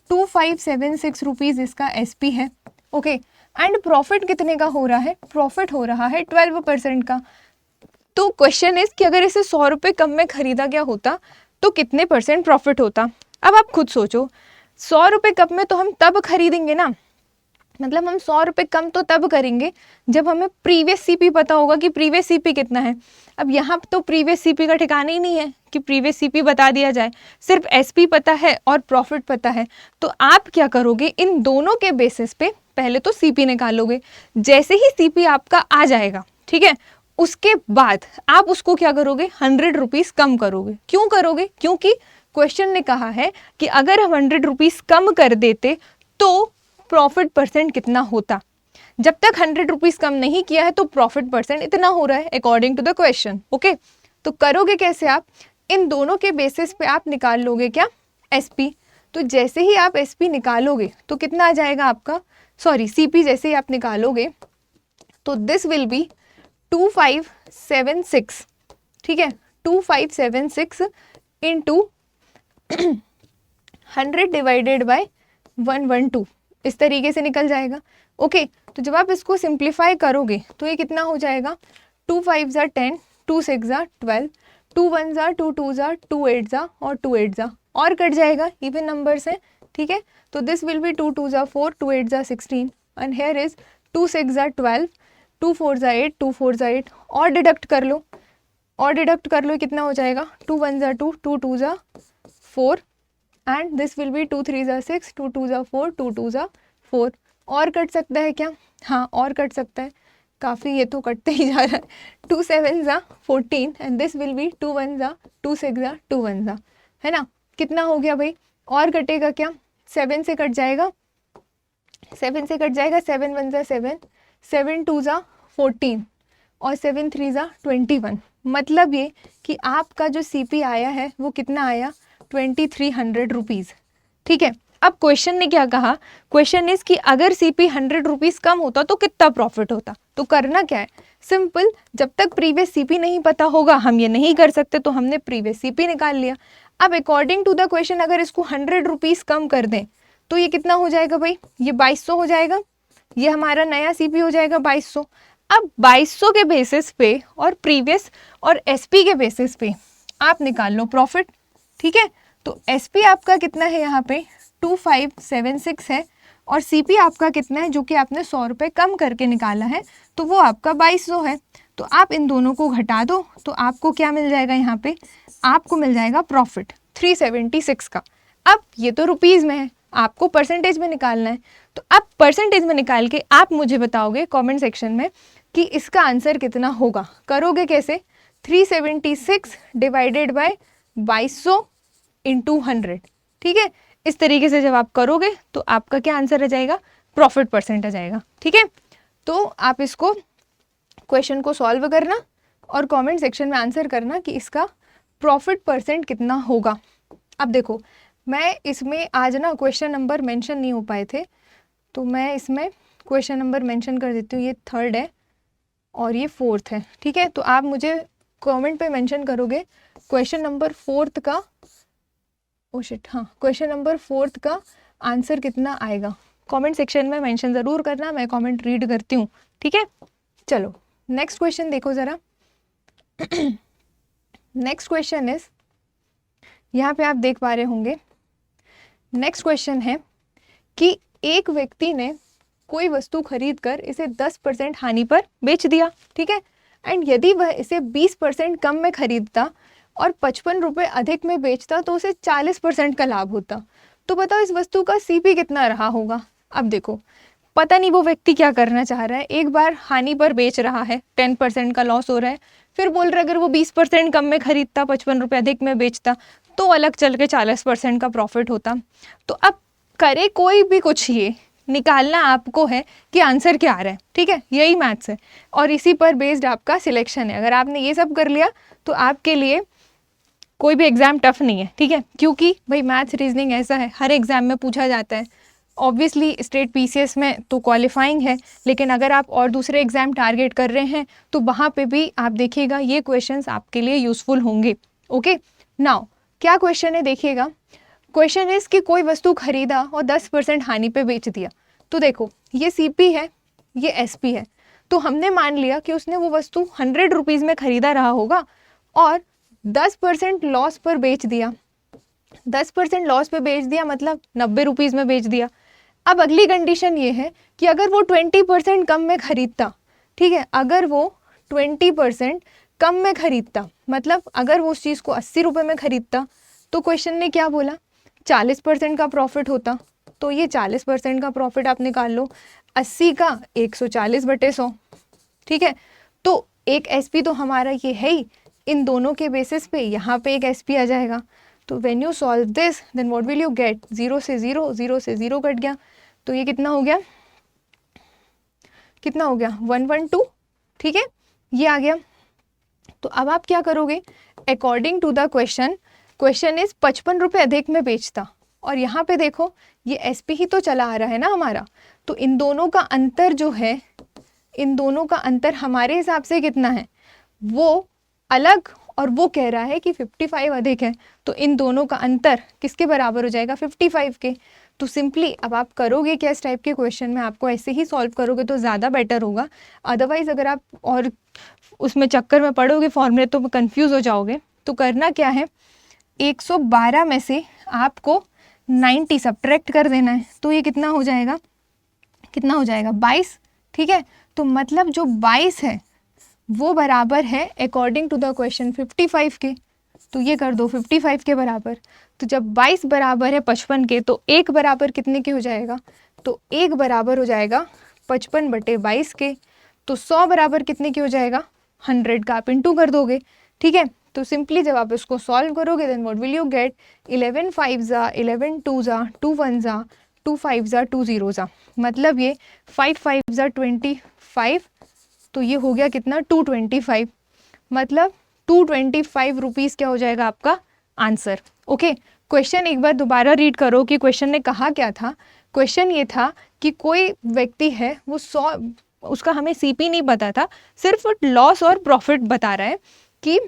2576 रुपीज़ इसका एसपी है। ओके, एंड प्रॉफिट कितने का हो रहा है, प्रॉफिट हो रहा है 12% का। तो क्वेश्चन इज कि अगर इसे 100 रुपये कम में खरीदा गया होता तो कितने % प्रॉफिट होता। अब आप खुद सोचो, 100 रुपये कम में तो हम तब खरीदेंगे ना, मतलब हम 100 रुपये कम तो तब करेंगे जब हमें प्रीवियस सीपी पता होगा कि प्रीवियस सीपी कितना है। अब यहाँ तो प्रीवियस सीपी का ठिकाना ही नहीं है कि प्रीवियस सीपी बता दिया जाए, सिर्फ एसपी पता है और प्रॉफिट पता है। तो आप क्या करोगे, इन दोनों के बेसिस पे पहले तो सीपी निकालोगे। जैसे ही सीपी आपका आ जाएगा, ठीक है, उसके बाद आप उसको क्या करोगे, 100 रुपीज़ कम करोगे। क्यों करोगे, क्योंकि क्वेश्चन ने कहा है कि अगर हम 100 रुपीज़ कम कर देते तो प्रॉफिट % कितना होता। जब तक 100 रुपीज़ कम नहीं किया है तो प्रॉफिट % इतना हो रहा है according to the question. Okay, तो करोगे कैसे आप, इन दोनों के बेसिस पे आप निकाल लोगे क्या, एसपी। तो जैसे ही आप एसपी निकालोगे तो कितना आ जाएगा आपका, सॉरी सीपी जैसे ही आप निकालोगे तो दिस विल बी 2576, ठीक है, 2576 इंटू 100 डिवाइडेड बाय 112, इस तरीके से निकल जाएगा। ओके, तो जब आप इसको सिंप्लीफाई करोगे तो ये कितना हो जाएगा, 2 5 ज़ा 10, 2 6 ज़ा 12, 2 1 ज़ा 2 2 ज़ा 2 8 ज़ा और 2 8 ज़ा और कट जाएगा, इवन नंबर से, ठीक है। तो दिस विल बी 2 2 ज़ा 4, 2 8 ज़ा 16 एंड हेयर इज 2 6 ज़ा 12, 2 4 ज़ा 8, 2 4 ज़ा 8 और डिडक्ट कर लो, और डिडक्ट कर लो, कितना हो जाएगा, 2 1 ज़ा 2, 2 2 ज़ा 4 एंड दिस विल बी 2 3 ज़ा 6, 2 2 ज़ा 4, 2 2 ज़ा 4 और कट सकता है क्या, हाँ और कट सकता है, काफ़ी ये तो कटते ही जा रहा है। 2 7 ज़ा 14 एंड दिस विल बी 2 1 ज़ा 2 6 ज़ा 2 1 ज़ा, है ना, कितना हो गया भाई, और कटेगा क्या, 7 से कट जाएगा, 7 से कट जाएगा, 7 1 ज़ा 7, 7 2 ज़ा 14 और 7 3 ज़ा 21। मतलब ये कि आपका जो सीपी आया है वो कितना आया, 2300 रुपीज़, ठीक है। अब क्वेश्चन ने क्या कहा, क्वेश्चन इज कि अगर सीपी 100 रुपीज़ कम होता तो कितना प्रॉफिट होता। तो करना क्या है, सिंपल, जब तक प्रीवियस सीपी नहीं पता होगा हम ये नहीं कर सकते, तो हमने प्रीवियस सीपी निकाल लिया। अब अकॉर्डिंग टू द क्वेश्चन अगर इसको 100 रुपीज़ कम कर दें तो ये कितना हो जाएगा भाई, ये 2200 हो जाएगा, ये हमारा नया सीपी हो जाएगा 2200। अब 2200 के बेसिस पे और प्रीवियस और एसपी के बेसिस पे आप निकाल लो प्रॉफिट, ठीक है। तो एसपी आपका कितना है यहाँ पे 2576 है और सीपी आपका कितना है जो कि आपने 100 रुपये कम करके निकाला है, तो वो आपका 2200 है। तो आप इन दोनों को घटा दो तो आपको क्या मिल जाएगा, यहाँ पे आपको मिल जाएगा प्रॉफिट 376 का। अब ये तो रुपीज़ में है, आपको परसेंटेज में निकालना है, तो अब परसेंटेज में निकाल के आप मुझे बताओगे कमेंट सेक्शन में कि इसका आंसर कितना होगा। करोगे कैसे, 376 डिवाइडेड बाय 2200 इंटू 100, ठीक है। इस तरीके से जब आप करोगे तो आपका क्या आंसर आ जाएगा, प्रॉफिट % आ जाएगा, ठीक है। तो आप इसको क्वेश्चन को सॉल्व करना और कमेंट सेक्शन में आंसर करना कि इसका प्रॉफिट % कितना होगा। अब देखो मैं इसमें आज ना क्वेश्चन नंबर मेंशन नहीं हो पाए थे, तो मैं इसमें क्वेश्चन नंबर मेंशन कर देती हूँ। ये 3rd है और ये 4th है, ठीक है। तो आप मुझे कमेंट पे मेंशन करोगे क्वेश्चन नंबर 4th का, ओ शिट, हाँ, क्वेश्चन नंबर 4th का आंसर कितना आएगा। कमेंट सेक्शन में मेंशन ज़रूर करना, मैं कमेंट रीड करती हूँ, ठीक है। चलो नेक्स्ट क्वेश्चन देखो ज़रा। नेक्स्ट क्वेश्चन इज, यहाँ पे आप देख पा रहे होंगे, नेक्स्ट क्वेश्चन है कि एक व्यक्ति ने कोई वस्तु खरीद कर इसे 10% हानि पर बेच दिया, ठीक है। एंड यदि वह इसे 20% कम में खरीदता और 55 रुपये अधिक में बेचता तो उसे 40% का लाभ होता। तो बताओ इस वस्तु का सीपी कितना रहा होगा। अब देखो पता नहीं वो व्यक्ति क्या करना चाह रहा है, एक बार हानि पर बेच रहा है, 10% का लॉस हो रहा है, फिर बोल रहा है अगर वो 20% कम में खरीदता, 55 रुपये अधिक में बेचता तो अलग चल के 40% का प्रॉफिट होता। तो अब करे कोई भी कुछ, ये निकालना आपको है कि आंसर क्या आ रहा है, ठीक है, यही मैथ्स है और इसी पर बेस्ड आपका सिलेक्शन है। अगर आपने ये सब कर लिया तो आपके लिए कोई भी एग्ज़ाम टफ नहीं है, ठीक है, क्योंकि भाई मैथ्स रीजनिंग ऐसा है हर एग्ज़ाम में पूछा जाता है। ऑब्वियसली स्टेट पीसीएस में तो क्वालिफाइंग है, लेकिन अगर आप और दूसरे एग्ज़ाम टारगेट कर रहे हैं तो वहाँ पे भी आप देखिएगा ये क्वेश्चंस आपके लिए यूज़फुल होंगे। ओके, नाउ क्या क्वेश्चन है देखिएगा। क्वेश्चन इज कि कोई वस्तु खरीदा और 10% हानि पे बेच दिया। तो देखो ये सीपी है, ये एसपी है, तो हमने मान लिया कि उसने वो वस्तु 100 रुपीज़ में खरीदा रहा होगा और 10% लॉस पर बेच दिया। 10% लॉस पे बेच दिया मतलब 90 रुपीज़ में बेच दिया। अब अगली कंडीशन ये है कि अगर वो 20% कम में खरीदता, ठीक है, अगर वो 20% कम में खरीदता, मतलब अगर वो उस चीज़ को 80 रुपये में खरीदता तो क्वेश्चन ने क्या बोला, 40% का प्रॉफिट होता। तो ये 40% का प्रॉफिट आप निकाल लो, 80 का 140/100, ठीक है। तो एक एसपी तो हमारा ये है ही, इन दोनों के बेसिस पे यहाँ पे एक एसपी आ जाएगा। तो when you solve this then what will you get, 0 से 0, 0 से 0 कट गया, तो ये कितना हो गया, कितना हो गया 112, ठीक है, ये आ गया। तो अब आप क्या करोगे, according to the question, question is 55 रुपये अधिक में बेचता और यहाँ पे देखो ये एसपी ही तो चला आ रहा है ना हमारा, तो इन दोनों का अंतर जो है, इन दोनों का अंतर हमारे हिसाब से कितना है, वो अलग और वो कह रहा है कि 55 अधिक है, तो इन दोनों का अंतर किसके बराबर हो जाएगा, 55 के। तो सिंपली अब आप करोगे क्या इस टाइप के क्वेश्चन में, आपको ऐसे ही सॉल्व करोगे तो ज़्यादा बेटर होगा। अदरवाइज़ अगर आप और उसमें चक्कर में पड़ोगे फॉर्मूले तो कंफ्यूज हो जाओगे। तो करना क्या है, 112 में से आपको 90 सब्ट्रैक्ट कर देना है, तो ये कितना हो जाएगा, कितना हो जाएगा 22, ठीक है। तो मतलब जो 22 है वो बराबर है अकॉर्डिंग टू द क्वेश्चन 55 के, तो ये कर दो 55 के बराबर। तो जब 22 बराबर है 55 के तो एक बराबर कितने के हो जाएगा, तो एक बराबर हो जाएगा 55/22 के। तो 100 बराबर कितने के हो जाएगा, 100 का आप इंटू कर दोगे, ठीक है। तो सिंपली जब आप इसको सॉल्व करोगे then what will you get, 11 5 जा 11 2 जा 2 1 जा 2 5 जा 2 0 जा, मतलब ये 5 5 जा 25, तो ये हो गया कितना 225, मतलब 225 रुपीज़ क्या हो जाएगा आपका आंसर। ओके, क्वेश्चन एक बार दोबारा रीड करो कि क्वेश्चन ने कहा क्या था। क्वेश्चन ये था कि कोई व्यक्ति है वो 100, उसका हमें सीपी नहीं पता था, सिर्फ लॉस और प्रॉफिट बता रहा है कि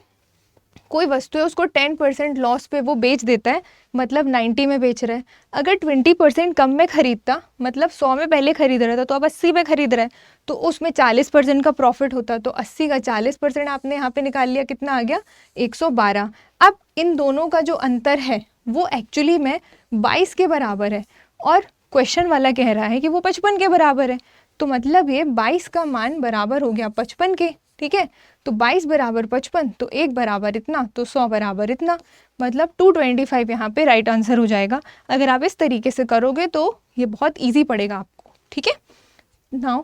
कोई वस्तु है उसको 10% लॉस पे वो बेच देता है, मतलब 90 में बेच रहा है। अगर 20% कम में खरीदता, मतलब 100 में पहले खरीद रहा था तो अब 80 में खरीद रहा है, तो उसमें 40% का प्रॉफिट होता। तो 80 का 40% आपने यहाँ पे निकाल लिया, कितना आ गया 112। अब इन दोनों का जो अंतर है वो एक्चुअली में 22 के बराबर है और क्वेश्चन वाला कह रहा है कि वो 55 के बराबर है, तो मतलब ये 22 का मान बराबर हो गया 55 के, ठीक है। तो 22 बराबर 55, तो एक बराबर इतना, तो 100 बराबर इतना, मतलब 225 यहाँ पे राइट आंसर हो जाएगा। अगर आप इस तरीके से करोगे तो ये बहुत इजी पड़ेगा आपको, ठीक है। नाउ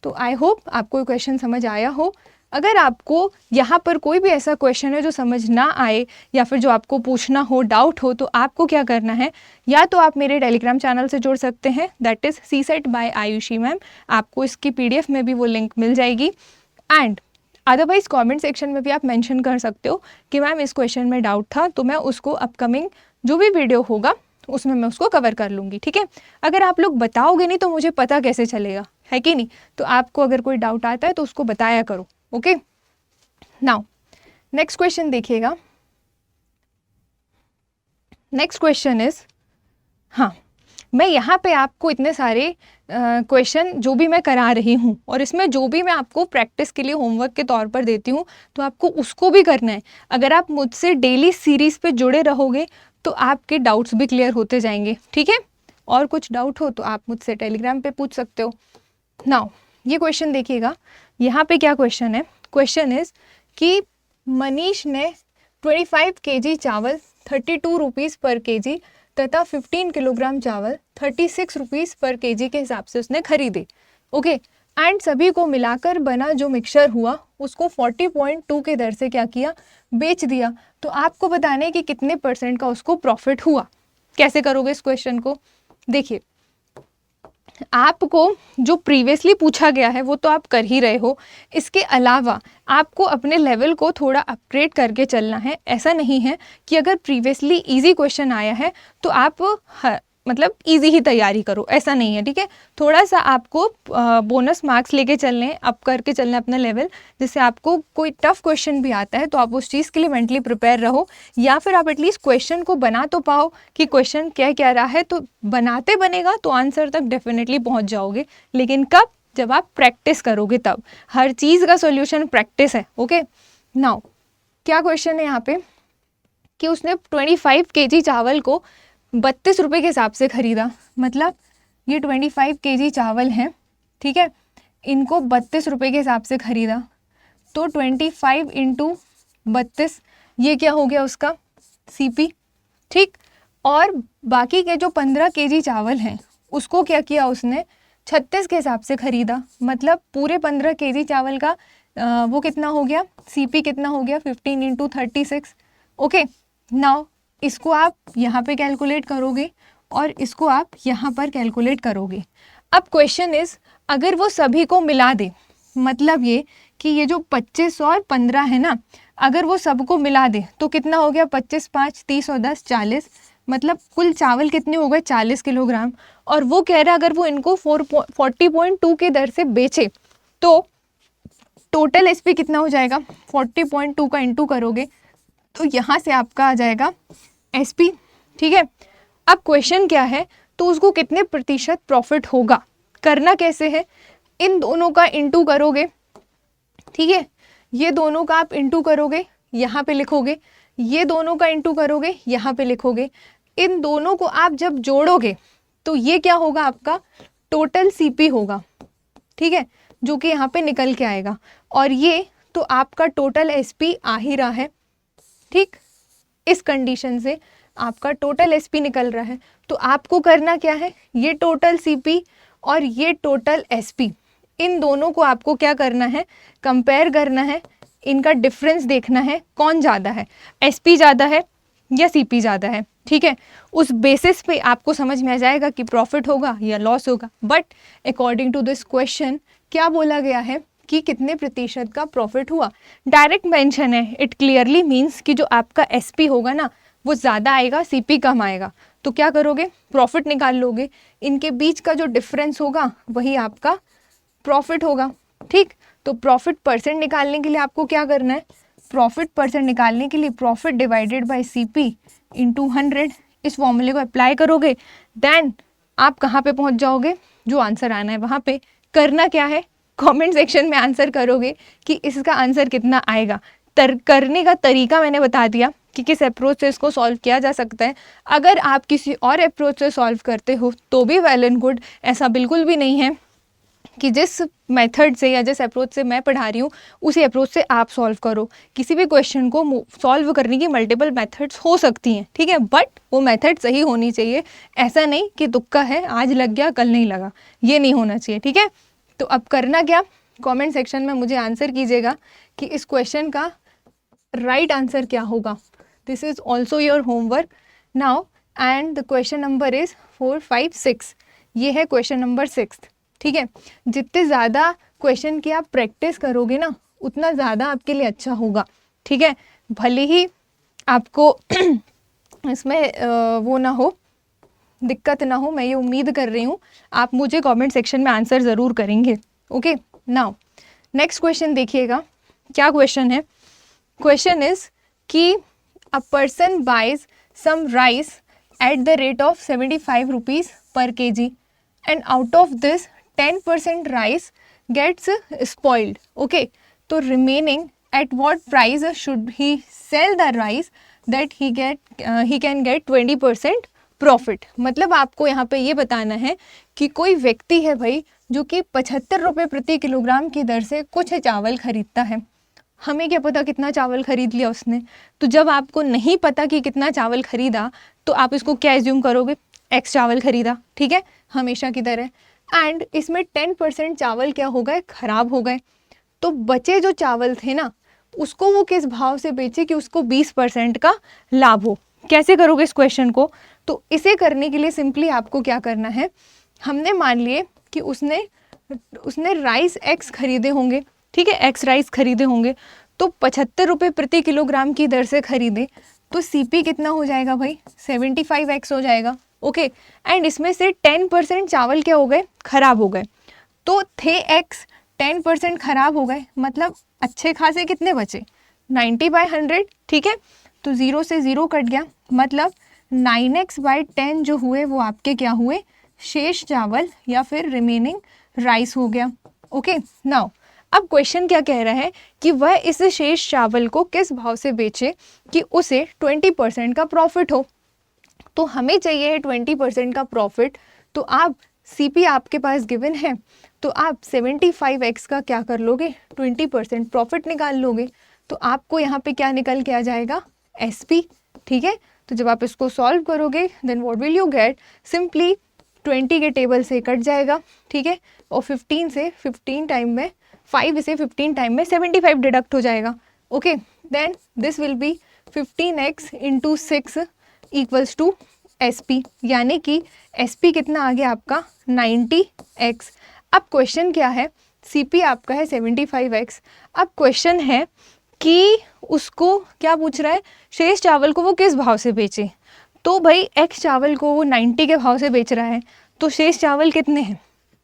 तो आई होप आपको क्वेश्चन समझ आया हो। अगर आपको यहाँ पर कोई भी ऐसा क्वेश्चन है जो समझ ना आए या फिर जो आपको पूछना हो, डाउट हो, तो आपको क्या करना है, या तो आप मेरे टेलीग्राम चैनल से जुड़ सकते हैं, that is CSET by Ayushi ma'am, आपको इसकी PDF में भी वो लिंक मिल जाएगी। एंड अदरवाइज कमेंट सेक्शन में भी आप मेंशन कर सकते हो कि मैम इस क्वेश्चन में डाउट था, तो मैं उसको अपकमिंग जो भी वीडियो होगा उसमें मैं उसको कवर कर लूँगी, ठीक है। अगर आप लोग बताओगे नहीं तो मुझे पता कैसे चलेगा, है कि नहीं। तो आपको अगर कोई डाउट आता है तो उसको बताया करो, ओके। नाउ नेक्स्ट क्वेश्चन देखिएगा। नेक्स्ट क्वेश्चन इज, हाँ मैं यहाँ पे आपको इतने सारे क्वेश्चन जो भी मैं करा रही हूँ और इसमें जो भी मैं आपको प्रैक्टिस के लिए होमवर्क के तौर पर देती हूँ तो आपको उसको भी करना है। अगर आप मुझसे डेली सीरीज़ पे जुड़े रहोगे तो आपके डाउट्स भी क्लियर होते जाएंगे, ठीक है। और कुछ डाउट हो तो आप मुझसे टेलीग्राम पे पूछ सकते हो। नाउ ये क्वेश्चन देखिएगा, यहाँ पे क्या क्वेश्चन है। क्वेश्चन इज कि मनीष ने 25 kg चावल 32 रुपीज़ पर kg तथा 15 किलोग्राम चावल 36 रुपीज़ पर केजी के हिसाब से उसने खरीदे। ओके, एंड सभी को मिलाकर बना जो मिक्सचर हुआ उसको 40.2 के दर से क्या किया, बेच दिया। तो आपको बताना है कि कितने % का उसको प्रॉफिट हुआ। कैसे करोगे इस क्वेश्चन को? देखिए, आपको जो प्रीवियसली पूछा गया है वो तो आप कर ही रहे हो, इसके अलावा आपको अपने लेवल को थोड़ा अपग्रेड करके चलना है। ऐसा नहीं है कि अगर प्रीवियसली इजी क्वेश्चन आया है तो आप मतलब इजी ही तैयारी करो, ऐसा नहीं है, ठीक है। थोड़ा सा आपको बोनस मार्क्स लेके चलने हैं, अप करके चलना है अपना लेवल, जिससे आपको कोई टफ क्वेश्चन भी आता है तो आप उस चीज़ के लिए मेंटली प्रिपेयर रहो, या फिर आप एटलीस्ट क्वेश्चन को बना तो पाओ कि क्वेश्चन क्या क्या रहा है। तो बनाते बनेगा तो आंसर तक डेफिनेटली पहुँच जाओगे, लेकिन कब? जब आप प्रैक्टिस करोगे तब। हर चीज़ का सोल्यूशन प्रैक्टिस है। ओके, नाउ क्या क्वेश्चन है यहाँ पे कि उसने 25 kg चावल को 32 रुपये के हिसाब से खरीदा। मतलब ये 25 kg चावल हैं, ठीक है, इनको 32 रुपये के हिसाब से खरीदा। तो 25 इंटू 32 ये क्या हो गया उसका CP, ठीक। और बाकी के जो 15 kg चावल हैं उसको क्या किया उसने 36 के हिसाब से खरीदा। मतलब पूरे 15 kg चावल का वो कितना हो गया, CP कितना हो गया, 15 इंटू 36। ओके, नाउ इसको आप यहाँ पे कैलकुलेट करोगे और इसको आप यहाँ पर कैलकुलेट करोगे। अब क्वेश्चन इज, अगर वो सभी को मिला दे, मतलब ये कि ये जो 25 और 15 है ना, अगर वो सबको मिला दे तो कितना हो गया, 25 5 30 और 10 40, मतलब कुल चावल कितने हो गए, 40 किलोग्राम। और वो कह रहा है अगर वो इनको 40.2 के दर से बेचे तो टोटल SP कितना हो जाएगा, 40.2 का इंटू करोगे तो यहाँ से आपका आ जाएगा SP, ठीक है। अब क्वेश्चन क्या है, तो उसको कितने % प्रॉफिट होगा, करना कैसे है, इन दोनों का इंटू करोगे, ठीक है, ये दोनों का आप इंटू करोगे, यहाँ पे लिखोगे, ये दोनों का इंटू करोगे, यहाँ पे लिखोगे। इन दोनों को आप जब जोड़ोगे तो ये क्या होगा, आपका टोटल CP होगा, ठीक है, जो कि यहाँ पे निकल के आएगा। और ये तो आपका टोटल SP आ ही रहा है, ठीक। इस कंडीशन से आपका टोटल SP निकल रहा है। तो आपको करना क्या है, ये टोटल CP और ये टोटल SP, इन दोनों को आपको क्या करना है, कंपेयर करना है, इनका डिफरेंस देखना है, कौन ज़्यादा है, SP ज़्यादा है या CP ज़्यादा है, ठीक है। उस बेसिस पे आपको समझ में आ जाएगा कि प्रॉफिट होगा या लॉस होगा। But according to this question क्या बोला गया है कि कितने % का प्रॉफिट हुआ, डायरेक्ट मेंशन है। इट क्लियरली मीन्स कि जो आपका SP होगा ना वो ज़्यादा आएगा, CP कम आएगा। तो क्या करोगे, प्रॉफिट निकाल लोगे, इनके बीच का जो डिफरेंस होगा वही आपका प्रॉफिट होगा, ठीक। तो प्रॉफिट % निकालने के लिए आपको क्या करना है, प्रॉफिट % निकालने के लिए profit divided by CP into 100, इस फॉर्मूले को अप्लाई करोगे, देन आप कहाँ पे पहुँच जाओगे, जो आंसर आना है वहाँ पे। करना क्या है, कमेंट सेक्शन में आंसर करोगे कि इसका आंसर कितना आएगा। करने का तरीका मैंने बता दिया कि किस अप्रोच से इसको सॉल्व किया जा सकता है। अगर आप किसी और अप्रोच से सॉल्व करते हो तो भी वेल एंड गुड, ऐसा बिल्कुल भी नहीं है कि जिस मेथड से या जिस अप्रोच से मैं पढ़ा रही हूँ उसी अप्रोच से आप सॉल्व करो। किसी भी क्वेश्चन को सॉल्व करने की मल्टीपल मेथड्स हो सकती हैं, ठीक है, बट वो मेथड सही होनी चाहिए। ऐसा नहीं कि तुक्का है, आज लग गया कल नहीं लगा, ये नहीं होना चाहिए, ठीक है। तो अब करना क्या, कमेंट सेक्शन में मुझे आंसर कीजिएगा कि इस क्वेश्चन का राइट आंसर क्या होगा। This is also your homework now, and the question number is 4 5 6, ये है क्वेश्चन नंबर 6, ठीक है। जितने ज़्यादा क्वेश्चन की आप प्रैक्टिस करोगे ना उतना ज़्यादा आपके लिए अच्छा होगा, ठीक है। भले ही आपको इसमें वो ना हो, दिक्कत ना हो, मैं ये उम्मीद कर रही हूँ आप मुझे कमेंट सेक्शन में आंसर ज़रूर करेंगे। ओके, नाउ नेक्स्ट क्वेश्चन देखिएगा, क्या क्वेश्चन है। क्वेश्चन इज कि a person buys some rice at the rate of 75 rupees per kg and out of this 10% rice gets spoiled. Okay, तो remaining at what price should he sell the rice that he can get 20% profit. मतलब आपको यहाँ पे ये बताना है कि कोई व्यक्ति है भाई जो कि 75 रुपये प्रति किलोग्राम की दर से कुछ चावल खरीदता है। हमें क्या पता कितना चावल खरीद लिया उसने, तो जब आपको नहीं पता कि कितना चावल खरीदा तो आप इसको क्या एज्यूम करोगे, एक्स चावल खरीदा, ठीक है, हमेशा की तरह। एंड इसमें 10% चावल क्या हो गए, खराब हो गए। तो बचे जो चावल थे ना, उसको वो किस भाव से बेचे कि उसको 20% का लाभ हो। कैसे करोगे इस क्वेश्चन को, तो इसे करने के लिए सिंपली आपको क्या करना है, हमने मान लिए कि उसने राइस एक्स खरीदे होंगे, ठीक है, एक्स राइस खरीदे होंगे, तो 75 रुपये प्रति किलोग्राम की दर से खरीदे, तो सीपी कितना हो जाएगा भाई, 75x हो जाएगा। ओके, एंड इसमें से 10% चावल क्या हो गए, खराब हो गए, तो थे एक्स, 10% खराब हो गए, मतलब अच्छे खासे कितने बचे, 90/100, ठीक है। तो 0 से 0 कट गया, मतलब 9x/10 जो हुए वो आपके क्या हुए, शेष चावल या फिर रिमेनिंग राइस हो गया। ओके, नाउ अब क्वेश्चन क्या कह रहा है कि वह इस शेष चावल को किस भाव से बेचे कि उसे 20% का प्रॉफिट हो। तो हमें चाहिए है 20% का प्रॉफिट, तो आप सीपी आपके पास गिवन है, तो आप 75x का क्या कर लोगे, 20% प्रॉफिट निकाल लोगे। तो आपको यहाँ पे क्या निकल के आ जाएगा, एसपी, ठीक है। तो जब आप इसको सॉल्व करोगे then what will you get, simply 20 के टेबल से कट जाएगा, ठीक है, और 15 से 15 टाइम में 5 से 15 टाइम में 75 डिडक्ट हो जाएगा। Okay, then this will be 15x into 6 equals to SP, यानी कि एसपी कितना आ गया आपका 90x। अब क्वेश्चन क्या है, सीपी आपका है 75x। अब क्वेश्चन है कि उसको क्या पूछ रहा है, शेष चावल को वो किस भाव से बेचे। तो भाई एक्स चावल को वो 90 के भाव से बेच रहा है, तो शेष चावल कितने हैं,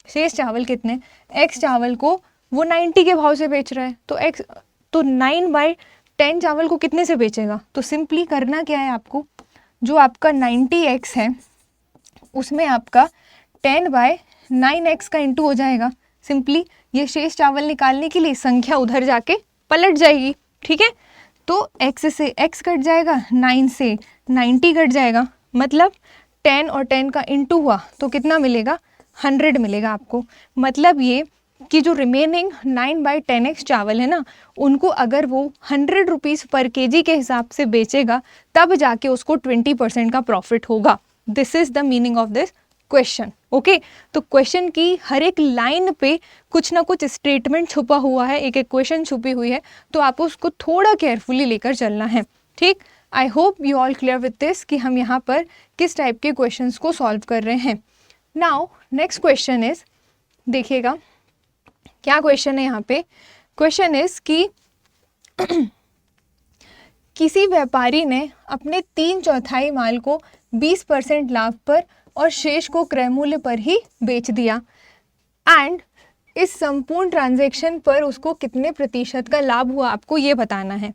शेष चावल कितने, एक्स चावल को वो 90 के भाव से बेच रहा है, तो 9/10 चावल को कितने से बेचेगा। तो सिंपली करना क्या है आपको, जो आपका 90x है उसमें आपका 10/9x का इंटू हो जाएगा। सिंपली ये शेष चावल निकालने के लिए संख्या उधर जाके पलट जाएगी, ठीक है। तो x से x कट जाएगा, 9 से 90 कट जाएगा, मतलब 10 और 10 का इंटू हुआ तो कितना मिलेगा, 100 मिलेगा आपको। मतलब ये कि जो रिमेनिंग 9/10x चावल है ना, उनको अगर वो 100 रुपीज़ पर केजी के हिसाब से बेचेगा, तब जाके उसको 20% का प्रॉफिट होगा। This is the meaning of this question. Okay, तो क्वेश्चन की हर एक लाइन पे कुछ ना कुछ स्टेटमेंट छुपा हुआ है, एक क्वेश्चन छुपी हुई है, तो आपको उसको थोड़ा केयरफुली लेकर चलना है, ठीक। I hope you all clear with this कि हम यहाँ पर किस टाइप के क्वेश्चंस को सॉल्व कर रहे हैं। नाउ नेक्स्ट क्वेश्चन इज, देखिएगा क्या क्वेश्चन है यहाँ पे। क्वेश्चन इज कि किसी व्यापारी ने अपने 3/4 माल को 20% लाभ पर और शेष को क्रय मूल्य पर ही बेच दिया, एंड इस संपूर्ण ट्रांजैक्शन पर उसको कितने प्रतिशत का लाभ हुआ, आपको ये बताना है।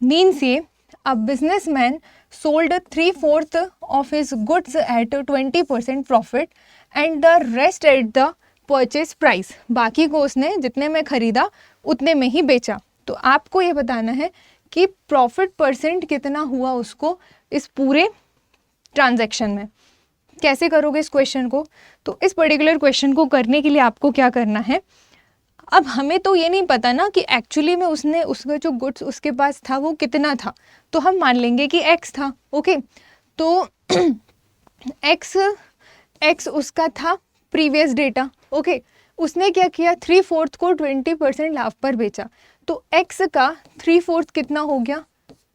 मीन्स ये, a businessman sold 3/4 of his goods at 20% profit and the rest at the purchase price, बाकी को उसने जितने में खरीदा उतने में ही बेचा। तो आपको ये बताना है कि प्रॉफिट परसेंट कितना हुआ उसको इस पूरे ट्रांजैक्शन में। कैसे करोगे इस क्वेश्चन को, तो इस पर्टिकुलर क्वेश्चन को करने के लिए आपको क्या करना है, अब हमें तो ये नहीं पता ना कि एक्चुअली में उसने उसका जो गुड्स उसके पास था वो कितना था, तो हम मान लेंगे कि x था। ओके, तो x उसका था प्रीवियस डेटा। ओके, उसने क्या किया, 3/4 को 20% लाभ पर बेचा, तो x का 3/4 कितना हो गया,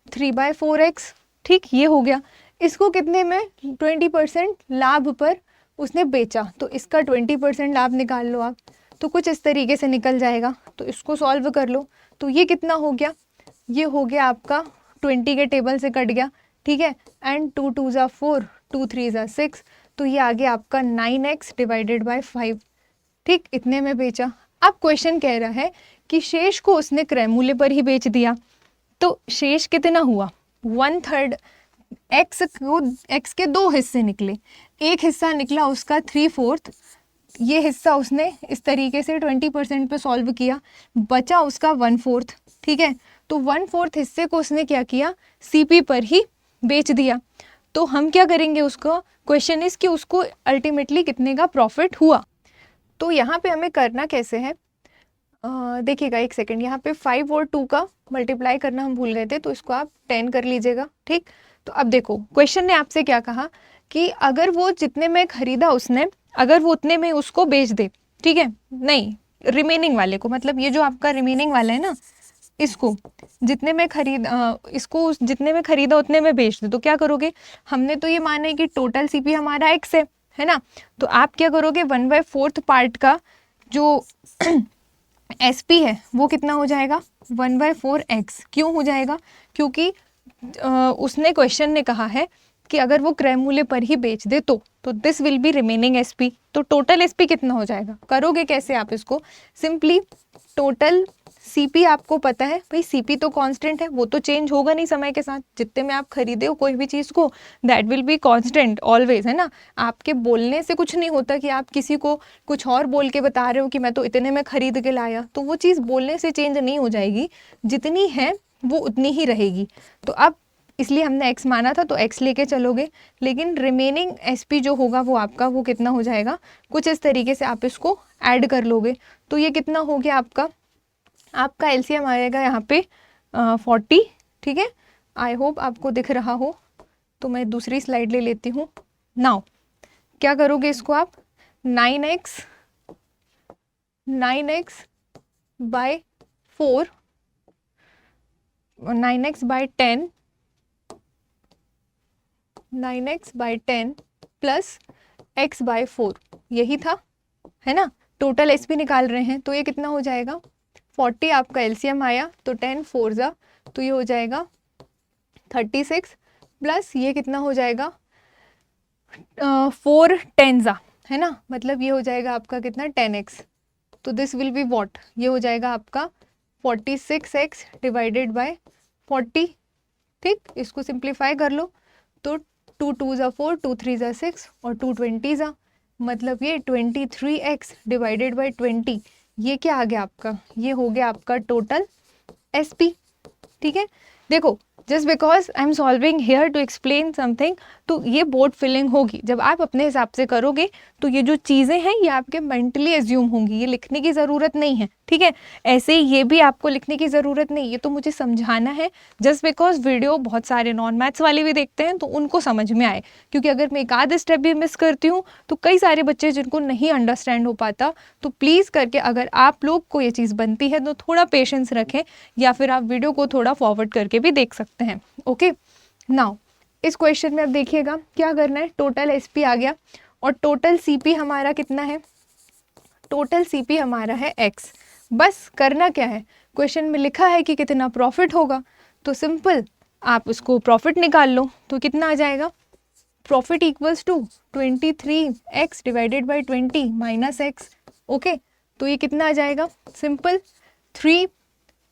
3/4x, ठीक, ये हो गया। इसको कितने में, 20% लाभ पर उसने बेचा, तो इसका 20% लाभ निकाल लो आप, तो कुछ इस तरीके से निकल जाएगा। तो इसको सॉल्व कर लो, तो ये कितना हो गया, ये हो गया आपका 20 के टेबल से कट गया, ठीक है, एंड 2 2 ज़ा 4, 2 3 ज़ा 6, तो ये आ गया आपका 9x डिवाइडेड बाय 5, ठीक, इतने में बेचा। अब क्वेश्चन कह रहा है कि शेष को उसने क्रय मूल्य पर ही बेच दिया, तो शेष कितना हुआ, 1/3। एक्स के दो हिस्से निकले, एक हिस्सा निकला उसका 3/4, ये हिस्सा उसने इस तरीके से 20% पे सॉल्व किया, बचा उसका 1/4, ठीक है। तो 1/4 हिस्से को उसने क्या किया, सीपी पर ही बेच दिया। तो हम क्या करेंगे, उसको क्वेश्चन इज कि उसको अल्टीमेटली कितने का प्रॉफिट हुआ। तो यहाँ पे हमें करना कैसे है, देखिएगा एक सेकेंड, यहाँ पे 5 और 2 का मल्टीप्लाई करना हम भूल गए थे, तो इसको आप 10 कर लीजिएगा, ठीक। तो अब देखो क्वेश्चन ने आपसे क्या कहा कि अगर वो जितने में खरीदा उसने, अगर वो उतने में उसको बेच दे, ठीक है, नहीं रिमेनिंग वाले को, मतलब ये जो आपका रिमेनिंग वाला है ना, इसको जितने में इसको जितने में खरीदा उतने में बेच दे, तो क्या करोगे? हमने तो ये माना है कि टोटल सीपी हमारा एक्स है ना, तो आप क्या करोगे 1/4 पार्ट का जो एसपी है वो कितना हो जाएगा? 1/4 एक्स। क्यों हो जाएगा? क्योंकि उसने क्वेश्चन ने कहा है कि अगर वो क्रय मूल्य पर ही बेच दे तो this will be remaining SP. तो टोटल एसपी कितना हो जाएगा? करोगे कैसे आप इसको? सिंपली टोटल सीपी आपको पता है भाई, सीपी तो कांस्टेंट है, वो तो चेंज होगा नहीं समय के साथ। जितने में आप खरीदे हो कोई भी चीज़ को, that will be constant always, है ना। आपके बोलने से कुछ नहीं होता कि आप किसी को कुछ और बोल के बता रहे हो कि मैं तो इतने में खरीद के लाया, तो वो चीज़ बोलने से चेंज नहीं हो जाएगी, जितनी है वो उतनी ही रहेगी। तो अब इसलिए हमने x माना था तो x लेके चलोगे, लेकिन रिमेनिंग एसपी जो होगा वो आपका वो कितना हो जाएगा? कुछ इस तरीके से आप इसको ऐड कर लोगे। तो ये कितना हो गया आपका एलसीएम आएगा यहाँ पे 40, ठीक है। आई होप आपको दिख रहा हो, तो मैं दूसरी स्लाइड ले लेती हूँ। नाउ क्या करोगे इसको आप? 9x by 4, 9x by 10, 9x by 10 plus x by 4, यही था, है ना। टोटल एस पी निकाल रहे हैं, तो ये कितना हो जाएगा? 40 आपका एलसीएम आया, तो 10 4 जा, तो ये हो जाएगा 36 प्लस ये कितना हो जाएगा? 4 10 जा, है ना, मतलब ये हो जाएगा आपका कितना? 10x। तो दिस विल बी वॉट? ये हो जाएगा आपका 46x डिवाइडेड बाय 40, ठीक। इसको सिंप्लीफाई कर लो तो 2 2 जा 4, 2 3 जा 6 और 2 20 जा, मतलब ये 23x डिवाइडेड बाय 20, ये क्या आ गया आपका? ये हो गया आपका टोटल एसपी, ठीक है। देखो just because I am solving here to explain something, तो ये बोर्ड फिलिंग होगी। जब आप अपने हिसाब से करोगे तो ये जो चीज़ें हैं ये आपके मेंटली एज्यूम होंगी, ये लिखने की ज़रूरत नहीं है, ठीक है। ऐसे ये भी आपको लिखने की ज़रूरत नहीं, ये तो मुझे समझाना है जस्ट बिकॉज वीडियो बहुत सारे नॉन मैथ्स वाले भी देखते हैं तो उनको समझ में आए। क्योंकि अगर मैं एक आध स्टेप भी मिस करती हूँ तो कई सारे बच्चे जिनको नहीं अंडरस्टैंड हो पाता, तो प्लीज़ करके अगर आप लोग को ये चीज़ बनती है तो थोड़ा पेशेंस रखें, या फिर आप वीडियो को थोड़ा फॉरवर्ड करके भी देख सकते हैं। ओके, नाउ इस क्वेश्चन में अब देखिएगा क्या करना है। टोटल एसपी आ गया और टोटल सीपी हमारा कितना है? टोटल सीपी हमारा है एक्स। बस करना क्या है, क्वेश्चन में लिखा है कि कितना प्रॉफिट होगा, तो सिंपल आप उसको प्रॉफिट निकाल लो। तो कितना आ जाएगा? Profit equals to 23x divided by 20 minus x. Okay, तो ये कितना आ जाएगा? सिंपल 3,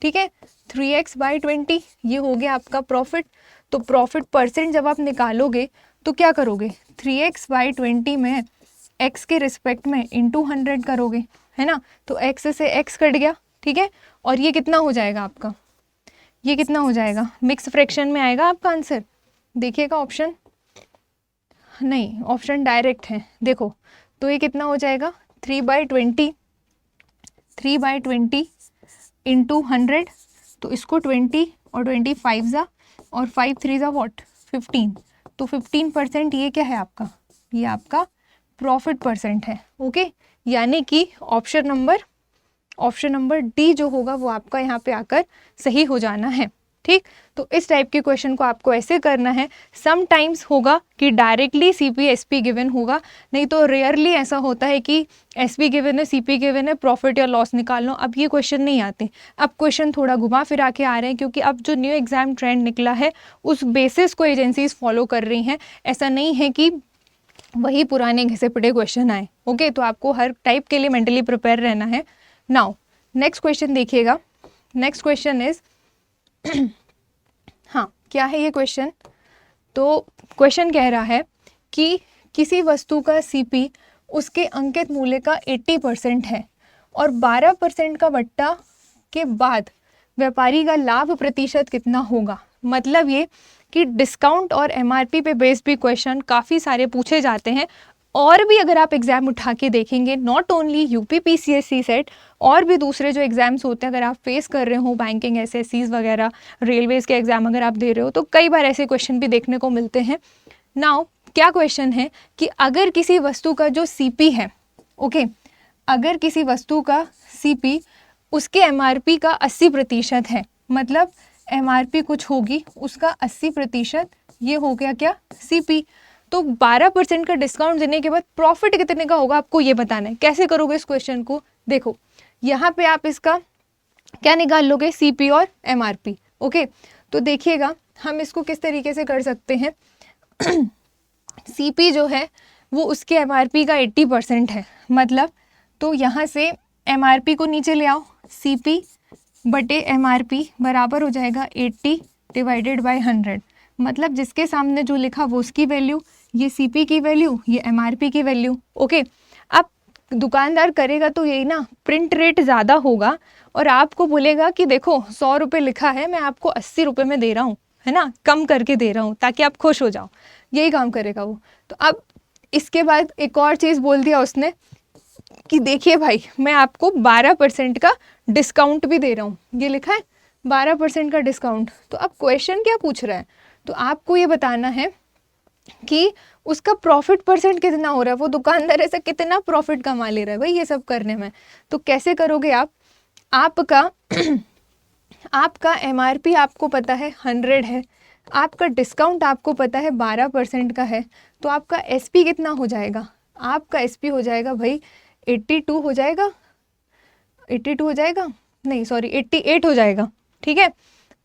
ठीक है, 3x बाई 20, ये हो गया आपका प्रॉफिट। तो प्रॉफिट परसेंट जब आप निकालोगे तो क्या करोगे? 3x बाई 20 में x के रिस्पेक्ट में इंटू 100 करोगे, है ना। तो x से x कट गया, ठीक है। और ये कितना हो जाएगा आपका? ये कितना हो जाएगा? मिक्स फ्रैक्शन में आएगा आपका आंसर। देखिएगा ऑप्शन, नहीं ऑप्शन डायरेक्ट है, देखो। तो ये कितना हो जाएगा? 3/20 इंटू 100, तो इसको 20 और 25 जा और 5 3 जा वॉट 15, तो 15% ये क्या है आपका? ये आपका प्रॉफिट परसेंट है। ओके, यानी कि ऑप्शन नंबर डी जो होगा वो आपका यहाँ पे आकर सही हो जाना है, ठीक। तो इस टाइप के क्वेश्चन को आपको ऐसे करना है। सम टाइम्स होगा कि डायरेक्टली सीपी एसपी गिवन होगा, नहीं तो रेयरली ऐसा होता है कि एसपी गिवन है, सीपी गिवन है, प्रॉफिट या लॉस निकाल लो। अब ये क्वेश्चन नहीं आते, अब क्वेश्चन थोड़ा घुमा फिरा के आ रहे हैं, क्योंकि अब जो न्यू एग्जाम ट्रेंड निकला है उस बेसिस को एजेंसीज फॉलो कर रही हैं। ऐसा नहीं है कि वही पुराने घिसे पिटे क्वेश्चन आए। ओके, तो आपको हर टाइप के लिए मेंटली प्रिपेयर रहना है। नाउ नेक्स्ट क्वेश्चन देखिएगा। नेक्स्ट क्वेश्चन इज हाँ, क्या है ये क्वेश्चन? तो क्वेश्चन कह रहा है कि किसी वस्तु का सीपी उसके अंकित मूल्य का 80% है और 12% का बट्टा के बाद व्यापारी का लाभ प्रतिशत कितना होगा। मतलब ये कि डिस्काउंट और एमआरपी पे बेस्ड भी क्वेश्चन काफ़ी सारे पूछे जाते हैं और भी अगर आप एग्ज़ाम उठा के देखेंगे, not only UP PCSC set, और भी दूसरे जो एग्ज़ाम्स होते हैं अगर आप फेस कर रहे हो, बैंकिंग, एसएससीज वगैरह, रेलवेज़ के एग्ज़ाम अगर आप दे रहे हो, तो कई बार ऐसे क्वेश्चन भी देखने को मिलते हैं। नाउ क्या क्वेश्चन है कि अगर किसी वस्तु का जो सीपी है, ओके, अगर किसी वस्तु का सीपी उसके एमआरपी का 80% है, मतलब एमआरपी कुछ होगी, उसका 80% ये हो गया क्या, सीपी। तो 12% का डिस्काउंट देने के बाद प्रॉफिट कितने का होगा आपको ये बताना है। कैसे करोगे इस क्वेश्चन को, देखो यहाँ पे आप इसका क्या निकाल लोगे, सीपी और एमआरपी। ओके, तो देखिएगा हम इसको किस तरीके से कर सकते हैं। सीपी जो है वो उसके एमआरपी का 80% है, मतलब तो यहाँ से एमआरपी को नीचे ले आओ, सीपी बटे एमआरपी बराबर हो जाएगा 80 डिवाइडेड बाय 100, मतलब जिसके सामने जो लिखा वो उसकी वैल्यू, ये सीपी की वैल्यू, ये एमआरपी की वैल्यू। ओके, अब दुकानदार करेगा तो यही ना, प्रिंट रेट ज़्यादा होगा और आपको बोलेगा कि देखो 100 रुपये लिखा है, मैं आपको 80 रुपये में दे रहा हूँ, है ना, कम करके दे रहा हूँ ताकि आप खुश हो जाओ, यही काम करेगा वो। तो अब इसके बाद एक और चीज़ बोल दिया उसने कि देखिए भाई मैं आपको 12% का डिस्काउंट भी दे रहा हूँ, ये लिखा है 12% का डिस्काउंट। तो अब क्वेश्चन क्या पूछ रहा है, तो आपको ये बताना है कि उसका प्रॉफिट परसेंट कितना हो रहा है, वो दुकानदार ऐसा कितना प्रॉफिट कमा ले रहा है भाई ये सब करने में। तो कैसे करोगे आप, आपका आपका एमआरपी आपको पता है 100 है, आपका डिस्काउंट आपको पता है 12% का है, तो आपका एसपी कितना हो जाएगा, आपका एसपी हो जाएगा भाई 82 हो जाएगा, 82 हो जाएगा, नहीं सॉरी 88 हो जाएगा। ठीक है,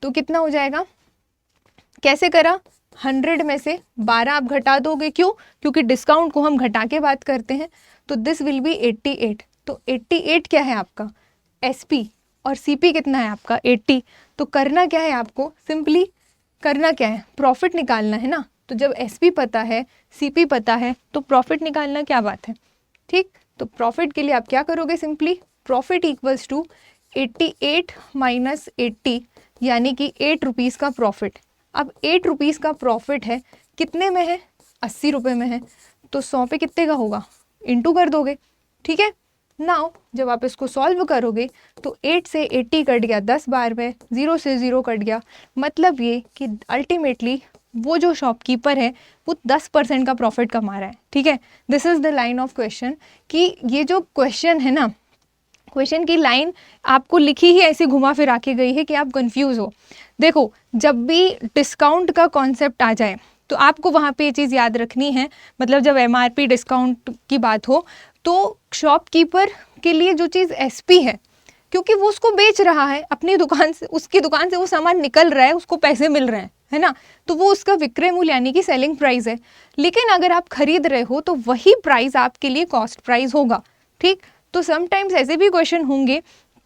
तो कितना हो जाएगा, कैसे करा, 100 में से 12 आप घटा दोगे, क्यों, क्योंकि डिस्काउंट को हम घटा के बात करते हैं, तो दिस विल बी 88। तो 88 क्या है आपका एसपी और सीपी कितना है आपका 80। तो करना क्या है आपको, सिंपली करना क्या है, प्रॉफिट निकालना है ना। तो जब एसपी पता है, सीपी पता है, तो प्रॉफिट निकालना क्या बात है। ठीक, तो प्रॉफिट के लिए आप क्या करोगे, simply profit equals to 88 minus 80, यानी कि 8 रुपीज़ का प्रॉफिट। अब 8 रुपीज़ का प्रॉफिट है, कितने में है, 80 रुपये में है, तो 100 पे कितने का होगा, इंटू कर दोगे। ठीक है, नाउ जब आप इसको सॉल्व करोगे तो 8 से 80 कट गया 10 बार में, 0 से 0 कट गया, मतलब ये कि अल्टीमेटली वो जो शॉपकीपर है वो 10% का प्रॉफिट कमा रहा है। ठीक है, this is the line of question, कि ये जो क्वेश्चन है ना, क्वेश्चन की लाइन आपको लिखी ही ऐसे घुमा फिरा के गई है कि आप कंफ्यूज हो। देखो जब भी डिस्काउंट का कॉन्सेप्ट आ जाए तो आपको वहाँ पे ये चीज़ याद रखनी है, मतलब जब एमआरपी डिस्काउंट की बात हो तो शॉपकीपर के लिए जो चीज़ एसपी है, क्योंकि वो उसको बेच रहा है अपनी दुकान से, उसकी दुकान से वो सामान निकल रहा है, उसको पैसे मिल रहे हैं, है ना, तो वो उसका विक्रय मूल्य यानी कि सेलिंग प्राइस है। लेकिन अगर आप खरीद रहे हो तो वही प्राइस आपके लिए कॉस्ट प्राइस होगा। ठीक, तो समटाइम्स ऐसे भी क्वेश्चन होंगे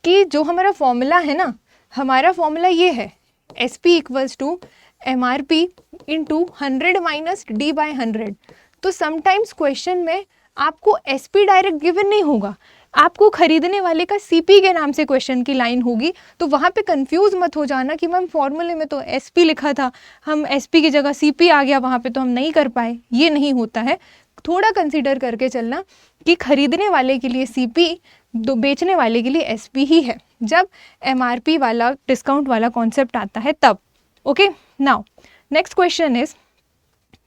कि जो हमारा फॉर्मूला है ना, हमारा फॉर्मूला ये है S P equals to M R P into 100 minus D by 100। तो समटाइम्स क्वेश्चन में आपको एस पी डायरेक्ट गिवन नहीं होगा, आपको खरीदने वाले का सीपी के नाम से क्वेश्चन की लाइन होगी। तो वहाँ पे कंफ्यूज मत हो जाना कि मैम फॉर्मूले में तो एसपी लिखा था, हम एसपी की जगह सीपी आ गया, वहाँ पे तो हम नहीं कर पाए, ये नहीं होता है। थोड़ा कंसीडर करके चलना कि खरीदने वाले के लिए सीपी, दो बेचने वाले के लिए एसपी ही है, जब एमआरपी वाला डिस्काउंट वाला कॉन्सेप्ट आता है तब। Okay, now next question is,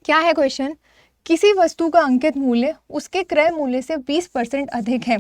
क्या है क्वेश्चन, किसी वस्तु का अंकित मूल्य उसके क्रय मूल्य से 20% अधिक है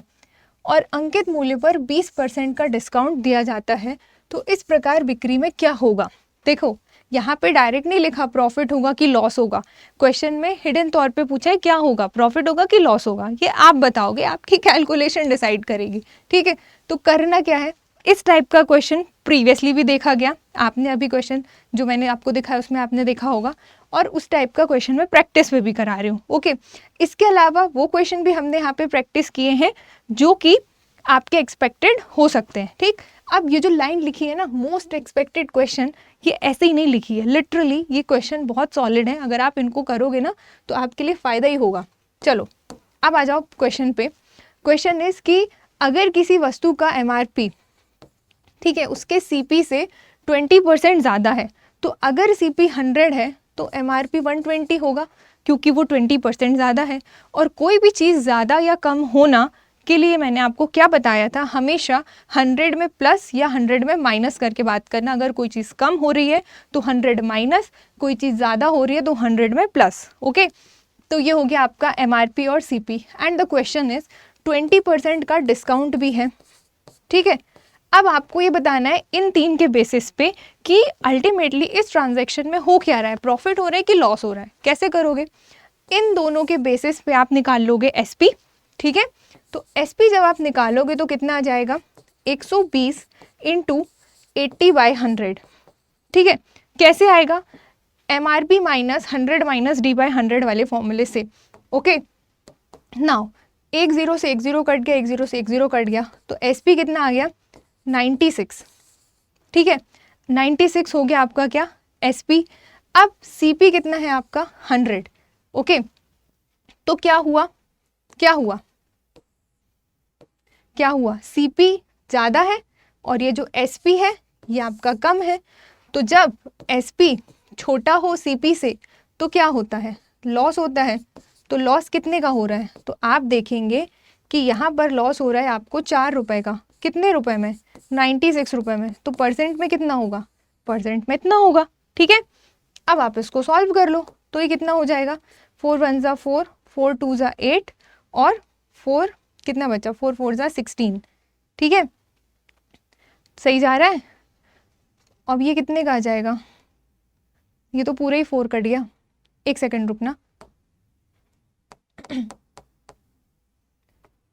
और अंकित मूल्य पर 20% का डिस्काउंट दिया जाता है, तो इस प्रकार बिक्री में क्या होगा। देखो यहाँ पे डायरेक्ट नहीं लिखा प्रॉफिट होगा कि लॉस होगा, क्वेश्चन में हिडन तौर पे पूछा है क्या होगा, प्रॉफिट होगा कि लॉस होगा, ये आप बताओगे, आपकी कैलकुलेशन डिसाइड करेगी। ठीक है, तो करना क्या है, इस टाइप का क्वेश्चन प्रीवियसली भी देखा गया, आपने अभी क्वेश्चन जो मैंने आपको दिखाया उसमें आपने देखा होगा, और उस टाइप का क्वेश्चन मैं प्रैक्टिस में भी करा रही हूँ। ओके, इसके अलावा वो क्वेश्चन भी हमने यहाँ पे प्रैक्टिस किए हैं जो कि आपके एक्सपेक्टेड हो सकते हैं। ठीक, अब ये जो लाइन लिखी है ना, मोस्ट एक्सपेक्टेड क्वेश्चन, ये ऐसे ही नहीं लिखी है, लिटरली ये क्वेश्चन बहुत सॉलिड है, अगर आप इनको करोगे ना तो आपके लिए फ़ायदा ही होगा। चलो अब आ जाओ क्वेश्चन पे। क्वेश्चन इज कि अगर किसी वस्तु का एमआरपी, ठीक है, उसके सीपी से 20% ज़्यादा है, तो अगर सीपी 100 है तो एमआरपी 120 होगा। क्योंकि वो 20% ज़्यादा है। और कोई भी चीज़ ज़्यादा या कम होना के लिए मैंने आपको क्या बताया था, हमेशा 100 में प्लस या 100 में माइनस करके बात करना। अगर कोई चीज़ कम हो रही है तो 100 माइनस, कोई चीज़ ज़्यादा हो रही है तो 100 में प्लस। ओके, तो ये हो गया आपका MRP और CP। And the question is 20% का डिस्काउंट भी है, ठीक है। अब आपको ये बताना है इन तीन के बेसिस पे कि अल्टीमेटली इस ट्रांजैक्शन में हो क्या रहा है, प्रॉफिट हो रहा है कि लॉस हो रहा है। कैसे करोगे, इन दोनों के बेसिस पे आप निकाल लोगे SP, ठीक है। तो SP जब आप निकालोगे तो कितना आ जाएगा, 120 इंटू 80/100, ठीक है। कैसे आएगा, MRP माइनस 100 माइनस D/100 वाले फॉर्मूले से। ओके, नाउ एक जीरो से एक जीरो कट गया, एक जीरो से एक जीरो कट गया, तो SP कितना आ गया 96, ठीक है। 96 हो गया आपका क्या SP। अब CP कितना है आपका 100। ओके, तो क्या हुआ, क्या हुआ, क्या हुआ, CP ज़्यादा है और ये जो SP है ये आपका कम है। तो जब SP छोटा हो CP से तो क्या होता है, लॉस होता है। तो लॉस कितने का हो रहा है, तो आप देखेंगे कि यहाँ पर लॉस हो रहा है आपको 4 रुपए का। कितने रुपए में, 96 रुपए में। तो परसेंट में कितना होगा, परसेंट में इतना होगा, ठीक है। अब आप इसको सॉल्व कर लो तो ये कितना हो जाएगा, 4 1 ज़ा 4, 4 2 ज़ा 8 और 4 कितना बचा, 4 4 ज़ा 16, ठीक है। सही जा रहा है। अब ये कितने का आ जाएगा, ये तो पूरा ही 4 कट गया। एक सेकंड रुकना।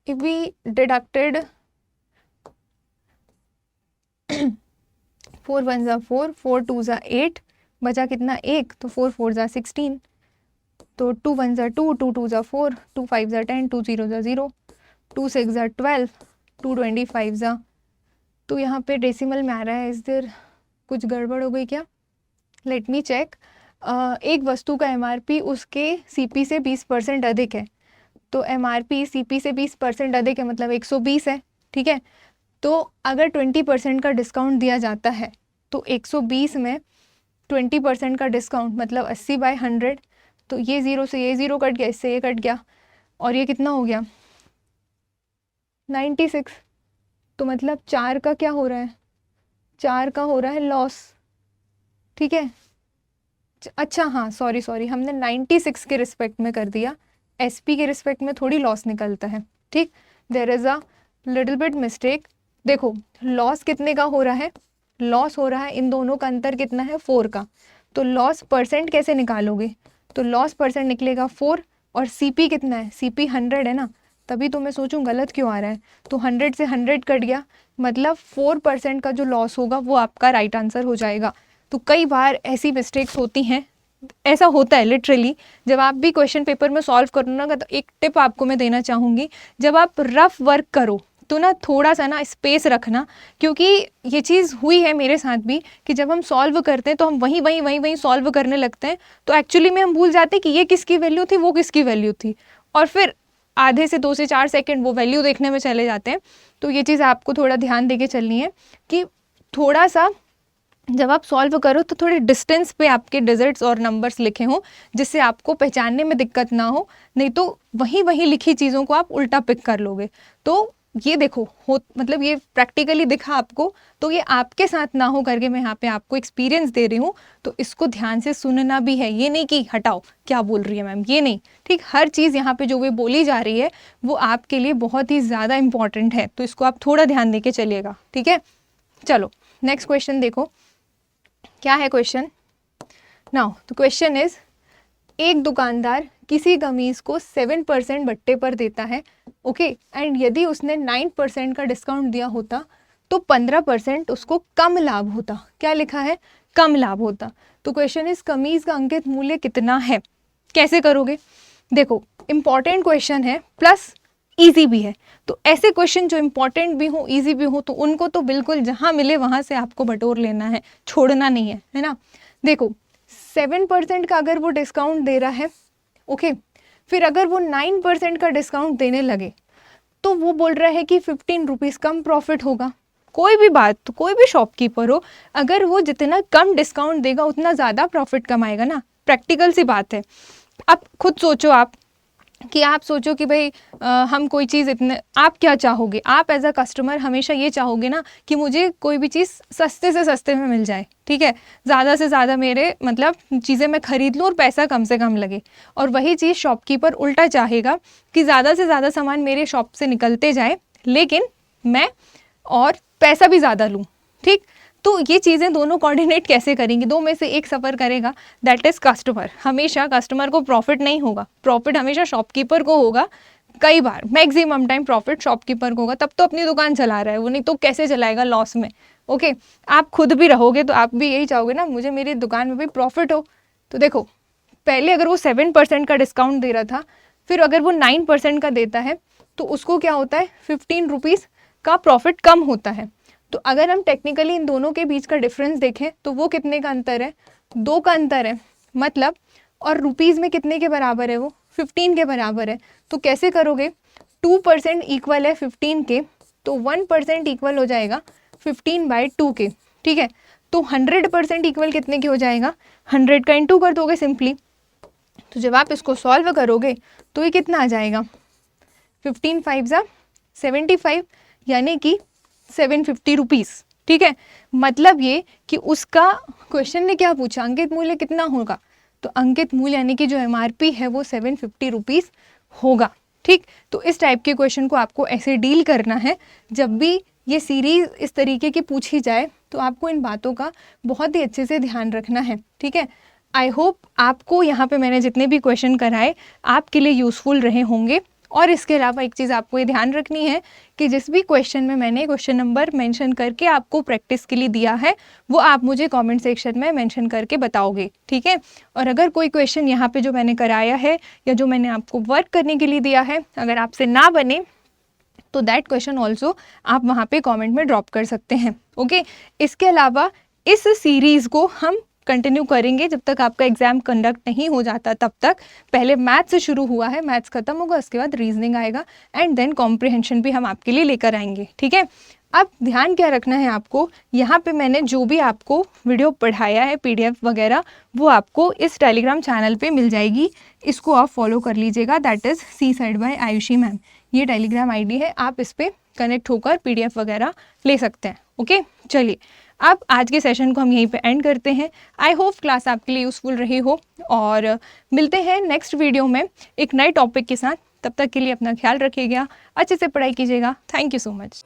If we deducted 4 1 ज़ा 4, 4 2 ज़ा 8, बचा कितना 1, तो 4 4 ज़ा 16, तो 2 1 ज़ा 2, 2 2 ज़ा 4, 2 5 ज़ा 10, 2 0 ज़ा 0, 2 6 ज़ा 12, 2 25 ज़ा। तो यहाँ पे डेसिमल में आ रहा है, इस देर कुछ गड़बड़ हो गई क्या, लेट मी चेक। एक वस्तु का MRP उसके CP से 20% अधिक है, तो MRP CP से 20% अधिक है, मतलब 120 है, ठीक है। तो अगर 20% का डिस्काउंट दिया जाता है तो 120 में 20% का डिस्काउंट मतलब 80/100, तो ये ज़ीरो से ये ज़ीरो कट गया, इससे ये कट गया, और ये कितना हो गया 96। तो मतलब 4 का क्या हो रहा है, 4 का हो रहा है लॉस, ठीक है। अच्छा हाँ, सॉरी हमने 96 के रिस्पेक्ट में कर दिया, SP के रिस्पेक्ट में थोड़ी लॉस निकलता है, ठीक। There is a little bit mistake. देखो लॉस कितने का हो रहा है, लॉस हो रहा है, इन दोनों का अंतर कितना है 4 का। तो लॉस परसेंट कैसे निकालोगे, तो लॉस परसेंट निकलेगा 4, और CP कितना है, CP 100 है ना, तभी तो मैं सोचूं गलत क्यों आ रहा है। तो 100 से 100 कट गया, मतलब 4% का जो लॉस होगा वो आपका राइट आंसर हो जाएगा। तो कई बार ऐसी मिस्टेक्स होती हैं, ऐसा होता है लिटरली। जब आप भी क्वेश्चन पेपर में सॉल्व करो ना, तो एक टिप आपको मैं देना चाहूँगी, जब आप रफ वर्क करो तो ना थोड़ा सा ना स्पेस रखना, क्योंकि ये चीज़ हुई है मेरे साथ भी कि जब हम सॉल्व करते हैं तो हम वहीं सॉल्व करने लगते हैं, तो एक्चुअली में हम भूल जाते हैं कि ये किसकी वैल्यू थी, वो किसकी वैल्यू थी, और फिर आधे से 2 से 4 सेकंड वो वैल्यू देखने में चले जाते हैं। तो ये चीज़ आपको थोड़ा ध्यान देके चलनी है कि थोड़ा सा जब आप सॉल्व करो तो थोड़े डिस्टेंस पे आपके डिजिट्स और नंबर्स लिखे हों, जिससे आपको पहचानने में दिक्कत ना हो, नहीं तो वहीं लिखी चीज़ों को आप उल्टा पिक कर लोगे। तो ये देखो हो, मतलब ये प्रैक्टिकली दिखा आपको, तो ये आपके साथ ना हो करके मैं यहाँ पे आपको एक्सपीरियंस दे रही हूँ, तो इसको ध्यान से सुनना भी है। ये नहीं कि हटाओ क्या बोल रही है मैम, ये नहीं, ठीक। हर चीज़ यहाँ पे जो भी बोली जा रही है वो आपके लिए बहुत ही ज़्यादा इंपॉर्टेंट है, तो इसको आप थोड़ा ध्यान दे के चलिएगा, ठीक है। चलो नेक्स्ट क्वेश्चन देखो, क्या है क्वेश्चन नाउ। तो क्वेश्चन इज, एक दुकानदार किसी कमीज को 7% बट्टे पर देता है, ओके, एंड यदि उसने 9% का डिस्काउंट दिया होता तो 15% उसको कम लाभ होता। क्या लिखा है, कम लाभ होता। तो क्वेश्चन इज, कमीज का अंकित मूल्य कितना है। कैसे करोगे, देखो इंपॉर्टेंट क्वेश्चन है प्लस इजी भी है, तो ऐसे क्वेश्चन जो इंपॉर्टेंट भी हो इजी भी हो तो उनको तो बिल्कुल जहां मिले वहां से आपको बटोर लेना है, छोड़ना नहीं है ना। देखो 7% का अगर वो डिस्काउंट दे रहा है, ओके, फिर अगर वो 9% का डिस्काउंट देने लगे तो वो बोल रहा है कि 15 रुपीज़ कम प्रॉफिट होगा। कोई भी बात, तो कोई भी शॉपकीपर हो, अगर वो जितना कम डिस्काउंट देगा उतना ज़्यादा प्रॉफिट कमाएगा ना, प्रैक्टिकल सी बात है। अब खुद सोचो आप कि आप सोचो कि भाई हम कोई चीज़ इतने, आप क्या चाहोगे? आप एज अ कस्टमर हमेशा ये चाहोगे ना कि मुझे कोई भी चीज़ सस्ते से सस्ते में मिल जाए, ठीक है, ज़्यादा से ज़्यादा मेरे मतलब चीज़ें मैं खरीद लूँ और पैसा कम से कम लगे। और वही चीज़ शॉपकीपर उल्टा चाहेगा कि ज़्यादा से ज़्यादा सामान मेरे शॉप से निकलते जाए, लेकिन मैं और पैसा भी ज़्यादा लूँ, ठीक। तो ये चीज़ें दोनों कोऑर्डिनेट कैसे करेंगी? दो में से एक सफ़र करेगा, दैट इज़ कस्टमर। हमेशा कस्टमर को प्रॉफिट नहीं होगा, प्रॉफिट हमेशा शॉपकीपर को होगा। कई बार मैक्सिमम टाइम प्रॉफिट शॉपकीपर को होगा, तब तो अपनी दुकान चला रहा है वो, नहीं तो कैसे चलाएगा लॉस में। ओके, आप खुद भी रहोगे तो आप भी यही चाहोगे ना, मुझे मेरी दुकान में भी प्रॉफिट हो। तो देखो, पहले अगर वो 7% का डिस्काउंट दे रहा था, फिर अगर वो 9% का देता है तो उसको क्या होता है, 15 रुपीज़ का प्रॉफिट कम होता है। तो अगर हम टेक्निकली इन दोनों के बीच का डिफरेंस देखें तो वो कितने का अंतर है, 2 का अंतर है मतलब, और रुपीज़ में कितने के बराबर है, वो 15 के बराबर है। तो कैसे करोगे, 2% इक्वल है 15 के, तो 1% इक्वल हो जाएगा 15/2 के, ठीक है। तो 100% इक्वल कितने के हो जाएगा, 100 का इंटू कर दोगे सिंपली। तो जब आप इसको सॉल्व करोगे तो ये कितना आ जाएगा, 15 5 ज़ा 75, यानी कि 750 रुपीज़, ठीक है। मतलब ये कि उसका क्वेश्चन ने क्या पूछा, अंकित मूल्य कितना होगा, तो अंकित मूल्य यानी कि जो MRP है वो 750 रुपीज़ होगा, ठीक। तो इस टाइप के क्वेश्चन को आपको ऐसे डील करना है। जब भी ये सीरीज़ इस तरीके की पूछी जाए तो आपको इन बातों का बहुत ही अच्छे से ध्यान रखना है, ठीक है। आई होप आपको यहाँ पे मैंने जितने भी क्वेश्चन कराए आपके लिए यूज़फुल रहे होंगे। और इसके अलावा एक चीज़ आपको ये ध्यान रखनी है कि जिस भी क्वेश्चन में मैंने क्वेश्चन नंबर मेंशन करके आपको प्रैक्टिस के लिए दिया है वो आप मुझे कमेंट सेक्शन में मेंशन करके बताओगे, ठीक है। और अगर कोई क्वेश्चन यहाँ पे जो मैंने कराया है या जो मैंने आपको वर्क करने के लिए दिया है अगर आपसे ना बने तो दैट क्वेश्चन ऑल्सो आप वहाँ पे कमेंट में ड्रॉप कर सकते हैं, ओके। इसके अलावा इस सीरीज़ को हम कंटिन्यू करेंगे जब तक आपका एग्जाम कंडक्ट नहीं हो जाता, तब तक। पहले मैथ्स से शुरू हुआ है, मैथ्स खत्म होगा, उसके बाद रीजनिंग आएगा एंड देन कॉम्प्रिहेंशन भी हम आपके लिए लेकर आएंगे, ठीक है। अब ध्यान क्या रखना है आपको, यहाँ पे मैंने जो भी आपको वीडियो पढ़ाया है PDF वगैरह वो आपको इस टेलीग्राम चैनल पे मिल जाएगी, इसको आप फॉलो कर लीजिएगा, that is seaside by Ayushi ma'am. ये टेलीग्राम ID है, आप इस पर कनेक्ट होकर PDF वगैरह ले सकते हैं, ओके। चलिए, अब आज के सेशन को हम यहीं पे एंड करते हैं। आई होप क्लास आपके लिए यूज़फुल रही हो और मिलते हैं नेक्स्ट वीडियो में एक नए टॉपिक के साथ। तब तक के लिए अपना ख्याल रखिएगा, अच्छे से पढ़ाई कीजिएगा। Thank you so much.